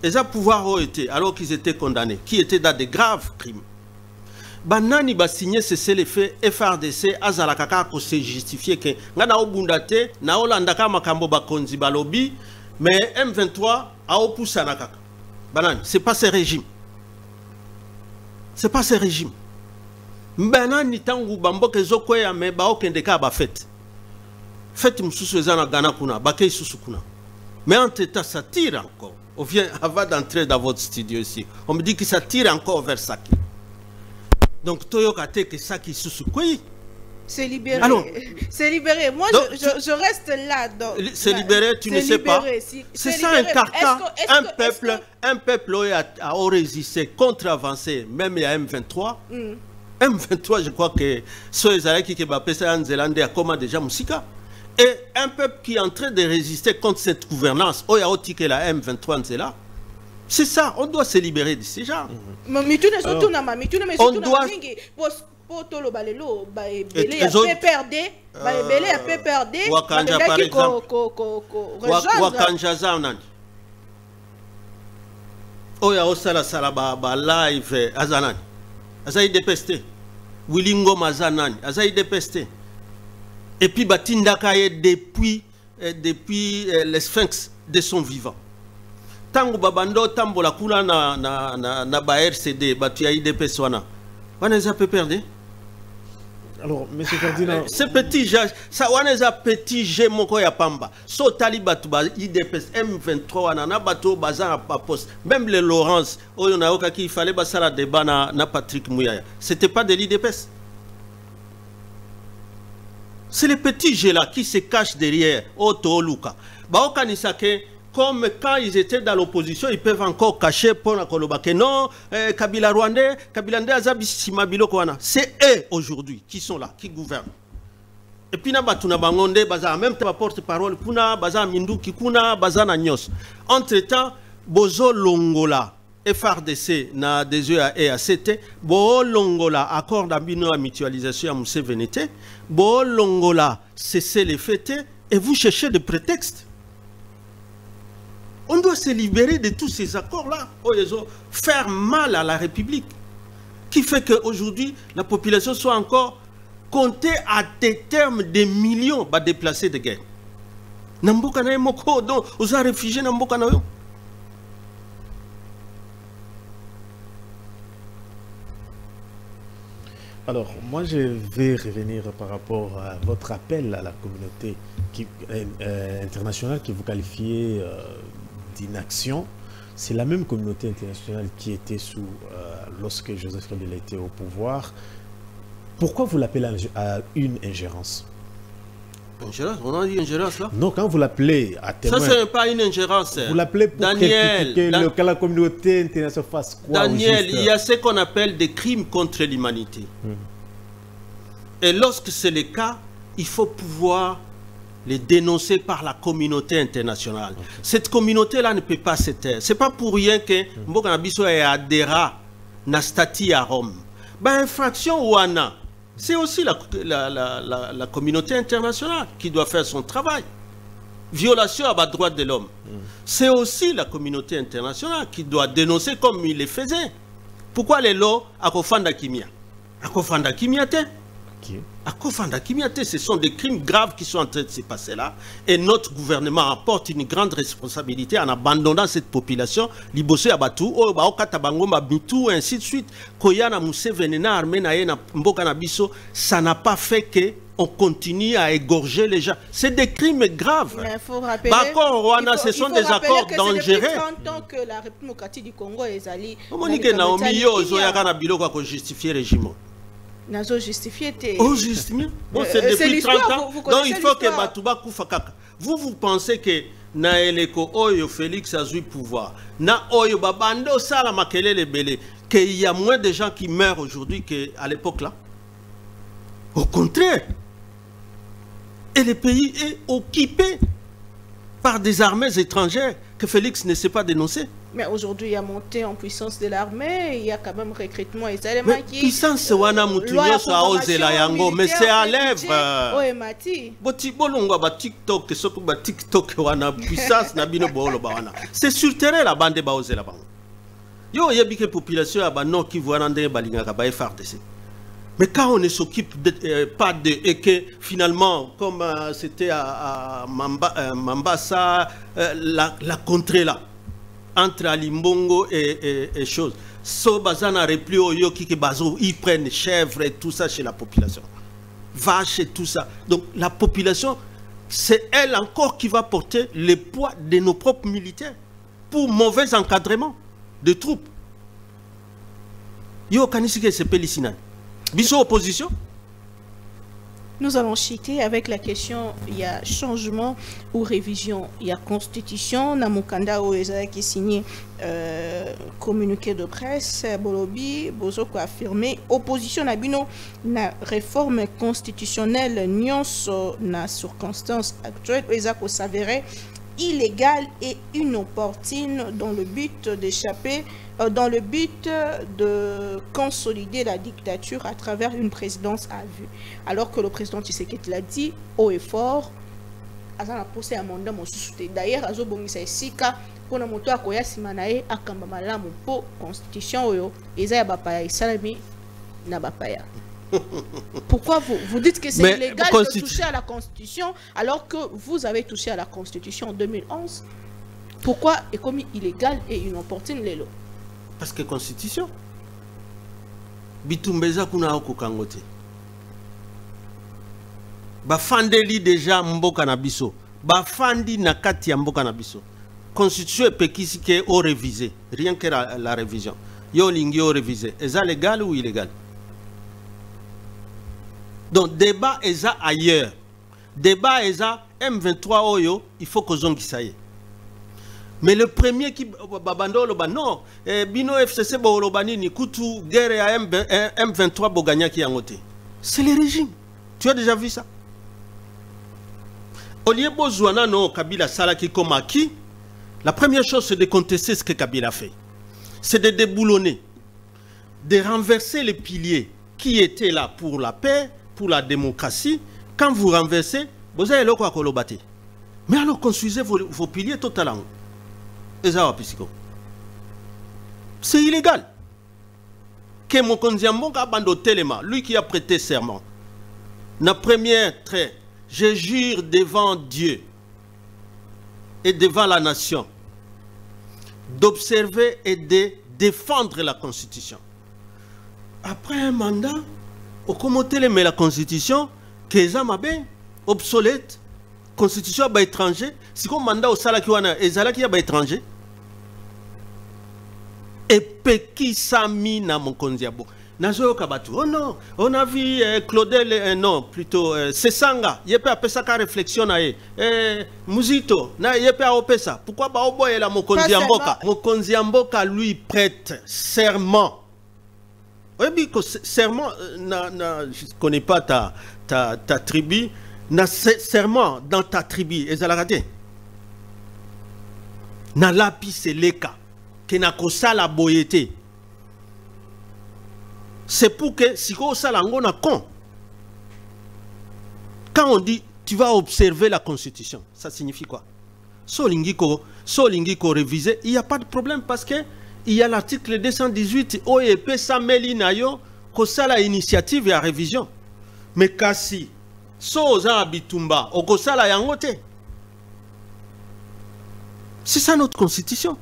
Ils ont pouvoir ôter alors qu'ils étaient condamnés, qui étaient dans de graves crimes. Banani ba signé cessez les faits FRDC azalakaka ko se justifier que ngana obundate na olandaka makambo bakonzi balobi mais M23 a opoussa nakaka. Banani, c'est pas ce régime. C'est pas ce régime. Maintenant, ni tangu bamboke zokoya me ba okendeka ba fête. Fête mususu ezana gana kuna, bakay susu kuna. Mais entre temps ça tire encore. On vient avant d'entrer dans votre studio ici. On me dit que ça tire encore vers Saki. Donc toyoka te que Saki susu koyi.
C'est libéré. C'est libéré. Moi, je reste là.
C'est libéré, tu ne sais pas. C'est ça un carcan. Un peuple a résisté, contre-avancé, même il y a M23. M23, je crois que ceux qui ont appelé ça en Zélande, comment déjà Moussika. Et un peuple qui est en train de résister contre cette gouvernance, il y a aussi que la M23 en Zélande. C'est ça, on doit se libérer de ces gens. On doit...
Potolo balelo ba ebele ya PPRD ba ebele ya PPRD
Wakanja par exemple Wakanja nani oya osala sala ba live azanani azai dépesté Wilingo mazanani azai dépesté et puis batindaka ye depuis les sphinx de son vivant tango babando tambola kula na ba RCD batu ya IDPS wana waneza PPRD.
Alors, M. Ferdinand...
Ce petit G, ça on est un petit G moko ya pamba. So talibatu ba IDPS M23 wana bato bazana pa poste. Même les Laurence, on a oka ki il fallait basala débat na Patrick Mouyaya. C'était pas de l'IDPS. C'est les petits G là qui se cachent derrière Otto Luka. Ba okanisa ke comme quand ils étaient dans l'opposition, ils peuvent encore cacher pour la Koloba que non, Kabila Rwandais, Kabila Ndazabi Simabilo Kwana. C'est eux aujourd'hui qui sont là, qui gouvernent. Et puis, na bangonde, baza même ta porte-parole, kuna, baza mindu kikuna, baza na nyos. Entre-temps, bozo longola, FRDC na des EACT, bo longola, accord d'ambino à mutualisation à Mousse Vénété, bo longola, cessez les fêtes, et vous cherchez des prétextes. On doit se libérer de tous ces accords-là, faire mal à la République, qui fait qu'aujourd'hui, la population soit encore comptée à des termes de millions de déplacés de guerre. Namboka moko, donc, aux réfugiés Namboka na yo.
Alors, moi, je vais revenir par rapport à votre appel à la communauté internationale que vous qualifiez d'inaction. C'est la même communauté internationale qui était sous, lorsque Joseph Kabila était au pouvoir. Pourquoi vous l'appelez à une ingérence?
Ingérence? On a dit ingérence là?
Non, quand vous l'appelez à témoin...
Ça, ce n'est pas une ingérence.
Vous l'appelez pour que la communauté internationale fasse quoi?
Daniel, il y a ce qu'on appelle des crimes contre l'humanité. Et lorsque c'est le cas, il faut pouvoir les dénoncer par la communauté internationale. Cette communauté-là ne peut pas se taire. Ce n'est pas pour rien que Mboka Nabiso est adhéré na statut à Rome. Ben, infraction ouana, c'est aussi la communauté internationale qui doit faire son travail. Violation à la droite de l'homme. C'est aussi la communauté internationale qui doit dénoncer comme il le faisait. Pourquoi les lois à Kofanda Kimia? À Kofanda Kimia te? Ce sont des crimes graves qui sont en train de se passer là. Et notre gouvernement apporte une grande responsabilité en abandonnant cette population. Liboso Yabatu, ainsi de suite. Koyana Museveni na armée na mboka na biso, ça n'a pas fait que on continue à égorger les gens. C'est des crimes graves.
Mais il faut rappeler,
ce sont des accords dangereux. C'est depuis
30 ans que la République démocratique du Congo est allée.
Comment que Naomi Yozoyaka na biloko ko justifier le régime?
Nazo justifié.
Oh, justement. Bon, c'est depuis 30 ans. Donc il faut que Batouba Koufakaka. Vous pensez que Naeleko Oyo Félix a eu pouvoir. Na Oyo Babando Sala Makele Lebele. Qu'il y a moins de gens qui meurent aujourd'hui qu'à l'époque là. Au contraire. Et le pays est occupé par des armées étrangères que Félix ne sait pas dénoncer.
Mais aujourd'hui, il y a montée en puissance de l'armée, il y a quand même recrutement et ça.
Mais puissance wana mutunyo sa ozela yango, mais c'est à l'œuvre.
Oh, Mati.
Boti bolongwa ba TikTok, soko ba TikTok wana puissance na bino bolo ba wana. C'est sur terrain la bande ba ozela bango. Yo yebike population ya ba non qui voit ndé balinga ka ba FARDC. Mais quand on ne s'occupe pas de... Et que finalement, comme c'était à Mambasa, la contrée là, entre Alimbongo et chose, Sobazana repli au Yoki qui bazo, ils prennent chèvres et tout ça chez la population. Vaches et tout ça. Donc la population, c'est elle encore qui va porter le poids de nos propres militaires pour mauvais encadrement de troupes. Yo kanisike se pelisinan. Biso opposition.
Nous allons chiter avec la question, il y a changement ou révision, il y a constitution, Namukanda Oeza qui signé communiqué de presse, Bolobi, Bozoko a affirmé, opposition Nabino, na réforme constitutionnelle, nyonso na circonstance actuelle, Oeza ko s'avérait illégale et inopportune dans le but d'échapper, dans le but de consolider la dictature à travers une présidence à vue. Alors que le président Tshisekedi l'a dit haut et fort, Azana posé un mandat monsuté. D'ailleurs, Azo Bongisa Sika, pour notre moto à Koya Simanae, à Kambamala, mon pot, constitution, Oyo, Ezaya Bapaya, Salami, Nabapaya. Pourquoi vous dites que c'est illégal de toucher à la Constitution alors que vous avez touché à la Constitution en 2011? Pourquoi est commis illégal et inopportune les lois?
Parce que Constitution Bitumbeza kuna oko kangote bafandeli déjà mboka na biso bafandi na kati ya mboka na biso. Constitution epekisi ke o réviser rien que la révision yo lingi o réviser est-ce légal ou illégal? Donc débat est ailleurs. Débat est M23 Oyo, il faut que zongi ça y est. Mais le premier qui babando loba non, bino FCC bo lobani ni kutu guerre à M23 boganya qui angote. C'est le régime. Tu as déjà vu ça? Olie bozwana no Kabila sala qui comme acquis. La première chose c'est de contester ce que Kabila fait. C'est de déboulonner, de renverser les piliers qui étaient là pour la paix, pour la démocratie. Quand vous renversez, vous avez le quoi kolobate. Mais alors construisez vos piliers totalement. C'est illégal. Que Mokonziambonga Bando Telema, lui qui a prêté serment, na première trait, je jure devant Dieu et devant la nation d'observer et de défendre la Constitution. Après un mandat, au commenter mais la Constitution, Kezamabe, obsolète, Constitution à étranger, si comme mandat au Salakiwana et Zalaki à étranger, et Peki Sami na Mokonziabo. Nazo Kabatu, oh non, on a vu Claudel, non, plutôt Sesanga, il y a pas ça qu'à réflexion, Muzito, il y a pas à ça. Pourquoi ba oboye la Mokonziamboka? Mokonziamboka lui prête serment. Oui, serment, je ne connais pas ta tribu, na serment dans ta tribu, et ça l'a raté. Na lapi c'est leka, que na kosa la boyete. C'est pour que si on a con. Quand on dit tu vas observer la Constitution, ça signifie quoi? Solingiko réviser, il n'y a pas de problème parce que il y a l'article 218 OEP Sameli Nayo, que ça la initiative et la révision. Mais kasi so oza bitumba okosala yango te. C'est ça notre constitution.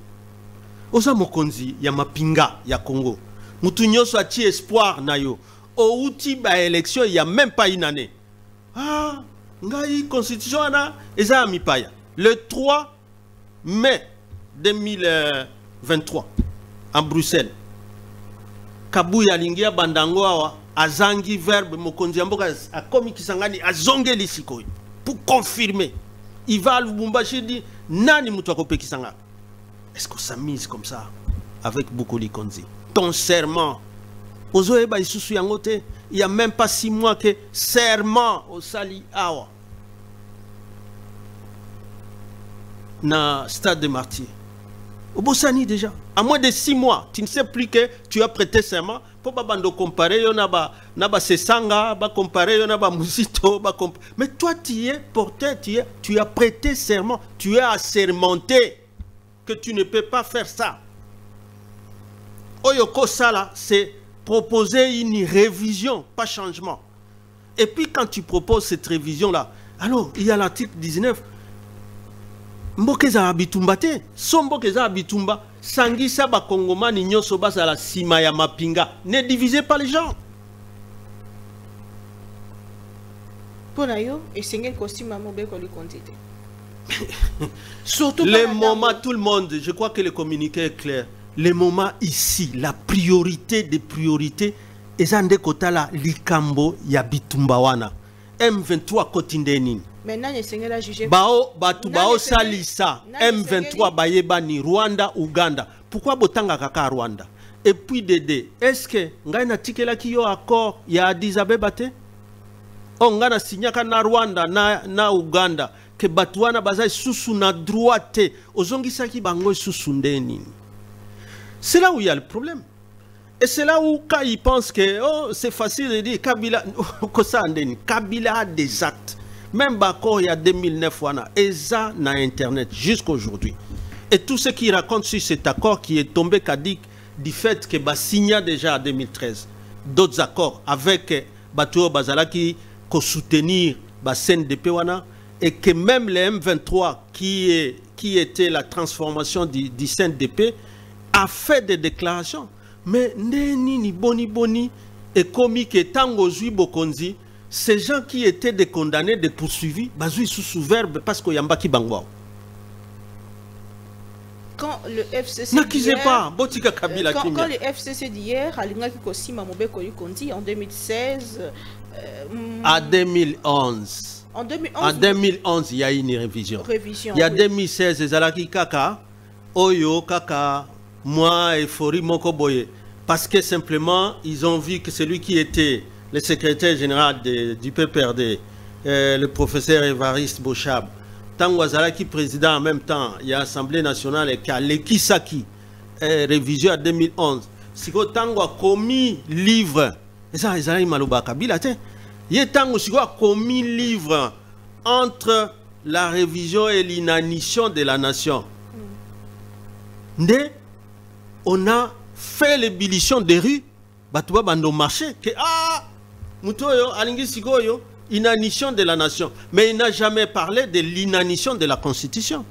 Oza mokonzi ya mapinga ya Congo. Mutu nyonso ati espoir na yo. Outi ba élection il y a même pas une année. Ah, ngai constitution ana eza mipaya. Le 3 mai 2023 en Bruxelles. Kabuya lingia bandango awa azangi verbe mokonzi mboka akomi kisangani azongeli sikoy pour confirmer. Il va à Lubumbashi dit nani mutu akope kisanga. Est-ce qu'on s'amuse comme ça avec Bokoli Konzi? Ton serment. Il n'y a même pas 6 mois que serment au Sali Awa. Na stade de Martyrs. Au Bossani déjà. À moins de 6 mois, tu ne sais plus que tu as prêté serment. Pour pas comparer, naba sesanga, ba comparer, naba musito, ba mais toi tu es porté, tu as prêté serment, tu es assermenté que tu ne peux pas faire ça. Oyoko Sala, c'est proposer une révision, pas changement. Et puis quand tu proposes cette révision-là, alors il y a l'article 19. Mbokeza abitumba te, so mbokeza abitumba, sangisa ba kongomani nyoso basa la sima ya mapinga. Ne divisez pas les gens.
Ponayo, et c'est un costume à mobile qu'on lui quantité.
Surtout les moments, tout le monde, je crois que le communiqué est clair. Les moments ici, la priorité des priorités, ezande kotala likambo ya bitumbawana. M23 kotindenin.
Maintenant, il s'est là jugé.
Bao salisa. M23 bayeba ni Rwanda, Uganda. Pourquoi botanga kaka Rwanda? Et puis Dédé, est-ce que ngai na tikela ki yo accord ya Addis Abeba te? On ngana signaka na Rwanda na Uganda que batuana bazai susu na droite ozongisaki bango susu ndeni. C'est là où il y a le problème. Et c'est là où quand ils pensent que oh, c'est facile de dire Kabila Kabila a des actes. Même Bako il y a 2009 et ça na internet jusqu'aujourd'hui. Et tout ce qu'ils racontent sur cet accord qui est tombé caduc du fait que signa déjà en 2013 d'autres accords avec Batuo Bazalaki qui soutenir CNDP wana et que même les M23 qui était la transformation du CNDP a fait des déclarations. Mais ni boni et comme que tango zui bokonzi, ces gens qui étaient des condamnés, des poursuivis, bazui sous verbe parce qu'il y a mbaki bangwa.
Quand le FCC
quand
le FCC d'hier, en 2016
à 2011. En 2011, il y a une révision. Il y a 2016, Zalaki Kaka, Oyo Kaka, moi et Fori Mokoboye. Parce que simplement, ils ont vu que celui qui était le secrétaire général du PPRD, le professeur Évariste Bochab, Tango Zalaki président en même temps, il y a l'Assemblée nationale et Kaleki Saki, révision en 2011. Si Tango a commis livre, et ça, ils ont malouba Kabila, il a commis livre entre la révision et l'inanition de la nation. On a fait l'ébullition des rues, Batouba Bando marché, que Mutoyo, Alingi Sigoyo, inanition de la nation. Mais il n'a jamais parlé de l'inanition de la Constitution.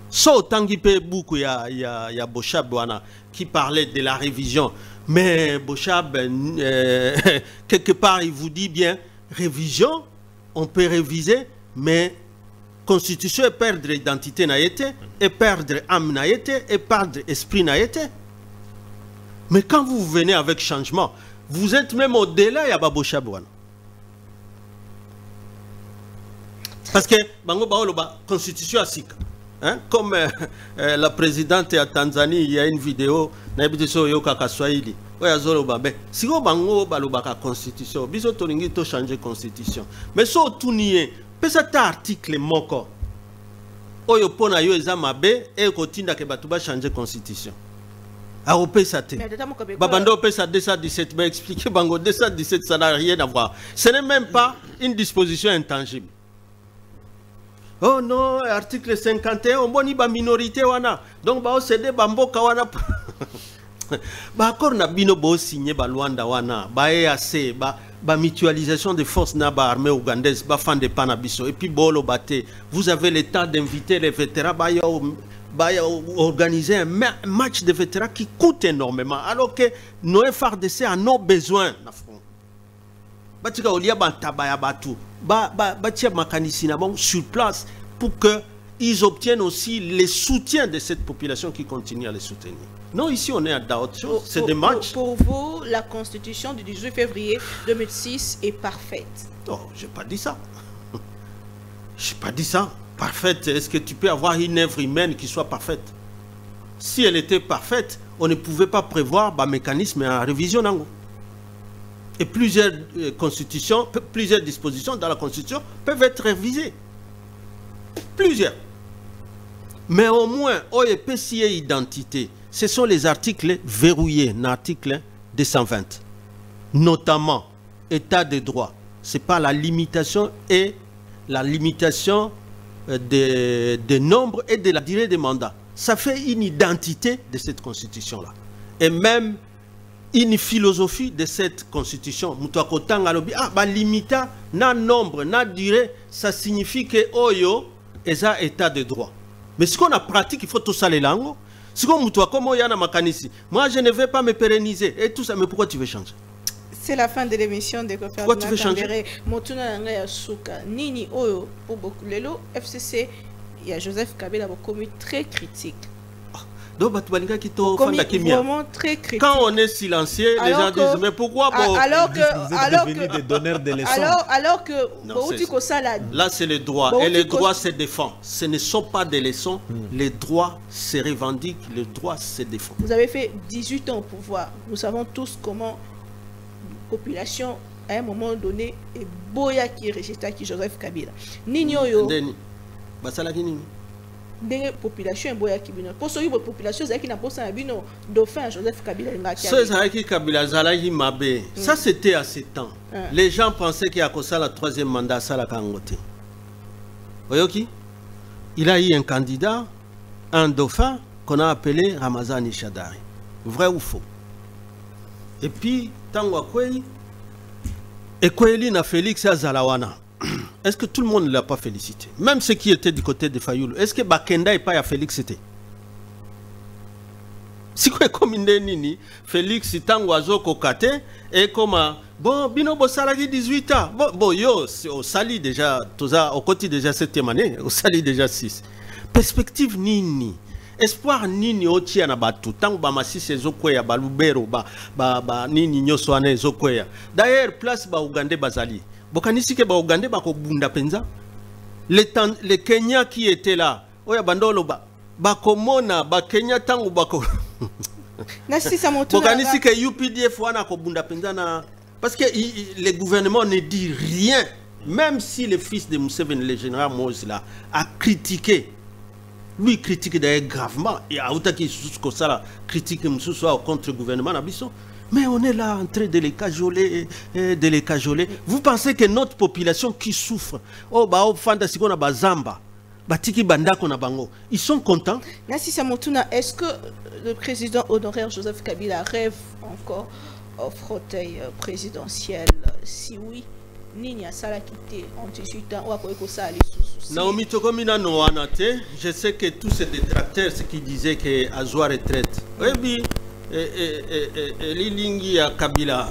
So Tangipe beaucoup, il y a Bochab qui parlait de la révision. Mais Bochab, quelque part, il vous dit bien, révision, on peut réviser, mais Constitution est perdre identité n'a été, et perdre âme n'a été, et perdre esprit n'a été. Mais quand vous venez avec changement, vous êtes même au-delà de Bochab. Parce que la Constitution a sika. Hein? Comme la présidente à Tanzanie, il y a une vidéo, Swahili. Si vous avez la Constitution, vous avez changer la Constitution. Mais si vous avez cet article, moko, oyo pona yo ezamabe et kotinda ke batuba changer Constitution. A opesa te. Babando opesa 217, mais expliquer bango 217, ça n'a rien à voir. Ce n'est même pas une disposition intangible. Oh non, article 51, on boni ba minorité wana. Donc ba cédé bamboka wana. ba accord na bino bo signé ba Luanda wana ba EAC ba mutualisation des forces na ba armée ougandaise ba fan de panabiso et puis bolo baté vous avez le temps d'inviter les vétérans ba organiser un match de vétérans qui coûte énormément alors que nos FARDC en ont besoin na front batika olia bantaba ya batu ba tia makanisi na bon sur place pour que ils obtiennent aussi le soutien de cette population qui continue à les soutenir. Non, ici on est à d'autres choses, c'est des matchs.
Pour vous, la constitution du 18 février 2006 est parfaite?
Non, je n'ai pas dit ça. Je n'ai pas dit ça. Parfaite, est-ce que tu peux avoir une œuvre humaine qui soit parfaite? Si elle était parfaite, on ne pouvait pas prévoir un mécanisme en révision. Et plusieurs constitutions, plusieurs dispositions dans la constitution peuvent être révisées. Plusieurs. Mais au moins, OEPCA identité, ce sont les articles verrouillés, l'article 220. Notamment, état de droit. Ce n'est pas la limitation et la limitation des nombres et de la durée des mandats. Ça fait une identité de cette constitution-là. Et même une philosophie de cette constitution. Limita, na nombre, na durée, ça signifie que Oyo est un état de droit. Mais ce qu'on a pratique, il faut tout ça les langues. Si comme moi je ne vais pas me pérenniser et tout ça, mais pourquoi tu veux changer?
C'est la fin de l'émission de
Pourquoi tu veux changer?
Nini Oyo pour beaucoup lelo FCC, il y a Joseph Kabila commis très critique.
Donc
vraiment très critique.
Quand on est silencieux, les gens disent mais pourquoi
alors
des donneurs de leçons.
Alors que
là c'est le droit et le droit se défend. Ce ne sont pas des leçons, les droits se revendiquent, le droit se défend.
Vous avez fait 18 ans au pouvoir. Nous savons tous comment la population à un moment donné est boya qui rejeta qui Joseph Kabila. Ninyoyo. Des populations boya qui bino pour ceux population qui n'a pas ça bino dauphin Joseph Kabila
ça c'était à 7 ans. Les gens pensaient qu'il y a que ça la troisième mandat ça la kangote. Oyoki il a eu un candidat, un dauphin qu'on a appelé Ramazani Shadari. Vrai ou faux? Et puis tangwa kweli et kweli na Félix Azalawana. Est-ce que tout le monde ne l'a pas félicité? Même ceux qui étaient du côté de Fayoulou. Est-ce que Bakenda et pas à Félix c'était? Si quoi comme nini Félix Tangoazo Kokate et comme bon bino bosalagi 18 ans. Bon yo au sali déjà au côté déjà 7e année, au sali déjà 6. Perspective nini? Espoir nini otia na batu tango ba masisi ezokweya ba lubero ba nini nyoso ane ezokweya. D'ailleurs place ba Ougandais bazali. Bokanisi ke ba Ougandais ba ko bunda penza. Les Kenyans qui étaient là, oya bandolo ba komona ba Kenya tango ba ko. Bokanisi ke UPDF wana ko bunda penza na parce que le gouvernement ne dit rien, même si le fils de Museveni, le général Moïse là, a critiqué. Lui critique d'ailleurs gravement et a autant ça critique contre le gouvernement Nabisson. Mais on est là en train de les cajoler, de les cajoler. Vous pensez que notre population qui souffre, ils sont contents?
Est-ce que le président honoraire Joseph Kabila rêve encore au fauteuil présidentiel? Si oui, Nini a sala quitté en 18 ans ou à quoi ça allait sous
Naomi Tokomina Noanate, je sais que tous ces détracteurs qui disaient que Azoua retraite. Oui, bien, Lilingi à Kabila,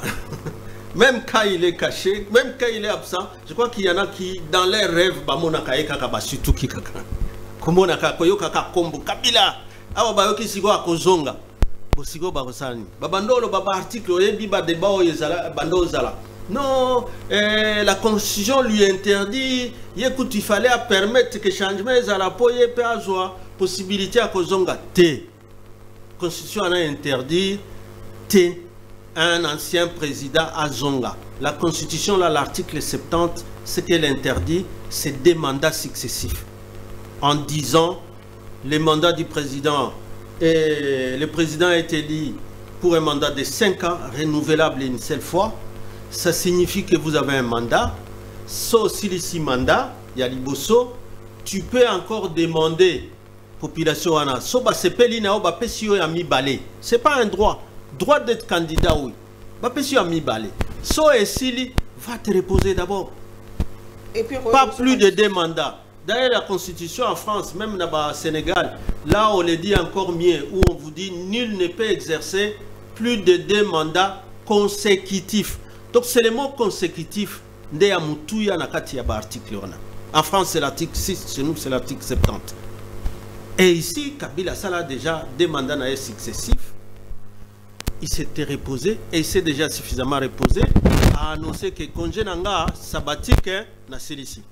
même quand il est caché, même quand il est absent, je crois qu'il y en a qui, dans leurs rêves, Bamonaka et Kakaba, surtout qui Kaka. Komonaka, Koyokaka, Kombo, Kabila, Awabayoki Sigo à Kozonga, Bosigo Barosani, Babandolo, Baba article, Biba Deba Oyezala, Bandozala. Non, la constitution lui interdit. Écoute, il fallait permettre que changement à la possibilité à Kozonga. La constitution a interdit un ancien président à Zonga. La constitution, là, l'article 70, ce qu'elle interdit, c'est des mandats successifs. En disant, les mandats du président, le président est élu pour un mandat de 5 ans, renouvelable une seule fois. Ça signifie que vous avez un mandat. Sauf si les 6 mandats, il y a l'Iboso, tu peux encore demander population wana so ba sepeli na ba pesi yo ya mibale c'est pas un droit d'être candidat oui ba pesi yo ya mibale so esili va te reposer d'abord et puis pas plus de 2 mandats. D'ailleurs la constitution en France même au Sénégal là on le dit encore mieux où on vous dit nul ne peut exercer plus de 2 mandats consécutifs. Donc c'est le mot consécutif nde ya mutuya na kati ya ba article wana. En France c'est l'article 6, chez nous c'est l'article 70. Et ici, Kabila Sala a déjà des mandats successifs. Il s'était reposé et il s'est déjà suffisamment reposé à annoncer que congé nanga sabbatique na ici.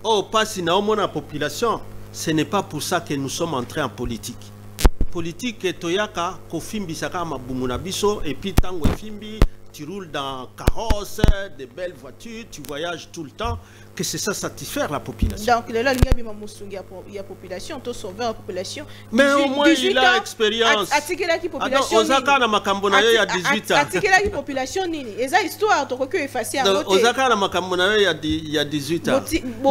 Oh, pas si na la population, ce n'est pas pour ça que nous sommes entrés en politique. Politique est toyaka kofimbi saka mabumuna biso et puis tango fimbi tu roules dans carrosse, des belles voitures, tu voyages tout le temps, que c'est ça satisfaire la population.
Donc, là, il y a population, tu sauves la population.
Mais au moins, il a expérience. Osaka na makambo na yo ya 18 ans.
Atikela ki population nini? Eza histoire to ko effacer en côté.
Osaka na makambo na yo ya 18 ans.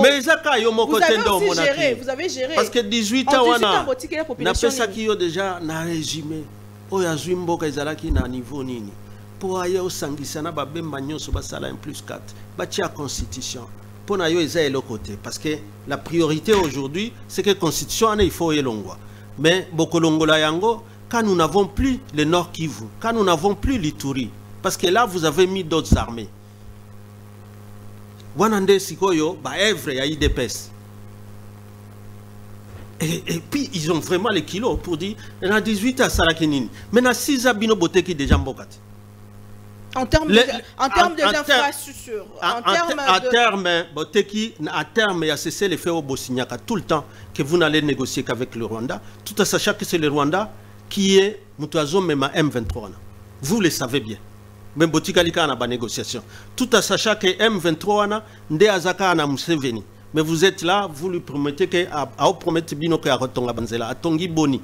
Mais Osaka yo moko tendo monaki.
Vous avez géré.
Parce que 18 ans wana. Na pesa ki yo déjà na régime. Oya zwimboka ezalaki na niveau nini? Pour ayer au sangisana ba bemba nyonso ba sala 1+4 ba tia constitution pour na yo eza elo côté parce que la priorité aujourd'hui c'est que constitution il faut elongwa mais bokolongola yango quand nous n'avons plus le Nord Kivu, quand nous n'avons plus l'Ituri parce que là vous avez mis d'autres armées wanande sikoyo ba evre ya IDPS et puis ils ont vraiment les kilos pour dire na 18 à Salakinini mais na 6 abino boteki déjà mbokati.
En termes d'infrastructure,
à terme, il y a cessé les faits au Bosniaka tout le temps que vous n'allez négocier qu'avec le Rwanda, tout en sachant que c'est le Rwanda qui est Moutazo Mema M23. Vous le savez bien. Même Botikalika n'a pas négociation. Tout en sachant que M23 Nde Azaka na Museveni. Mais vous êtes là, vous lui promettez que à promettre bino que à Rotonga Banzela, à Tongi Boni.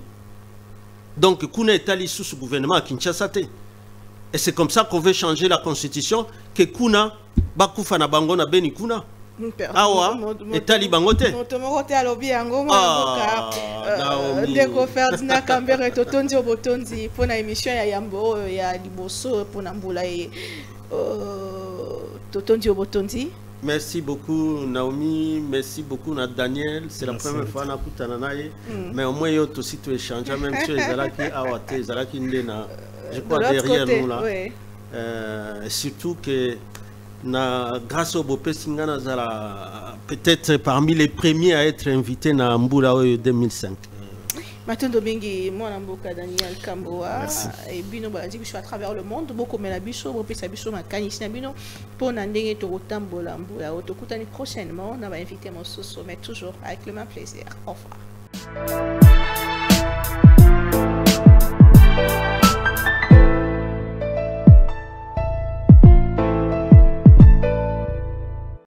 Donc, Kuna est allé sous ce gouvernement à Kinshasa. Et c'est comme ça qu'on veut changer la constitution que Kuna Bakufa na bango na beni Kuna. Awa et talibangote.
Motomokote alobi yango mboka. Ndeko Ferdinand Kambere totondi obotondi pour na émission ya Yambo ya liboso pour na mbula e totondi obotondi.
Merci beaucoup Naomi, merci beaucoup Daniel, c'est la première fois na kutana naye mais au moins yo aussi tu échanges même sur ezalaki awate ezalaki ndena. Je crois derrière nous là, oui. Surtout que grâce au Bopé Singana Zala, peut-être parmi les premiers à être invités à Mboula 2005.
Maintenant, Domingue, moi, Namboka Daniel Kamboa, et Bino Baladi, je suis à travers le monde, beaucoup de Bicho, Bopé Sabicho, Makanis Nabino, pour Nandé Torotambola, Mboula, Autokoutani prochainement, on va inviter mon sommet toujours avec le même plaisir. Au revoir.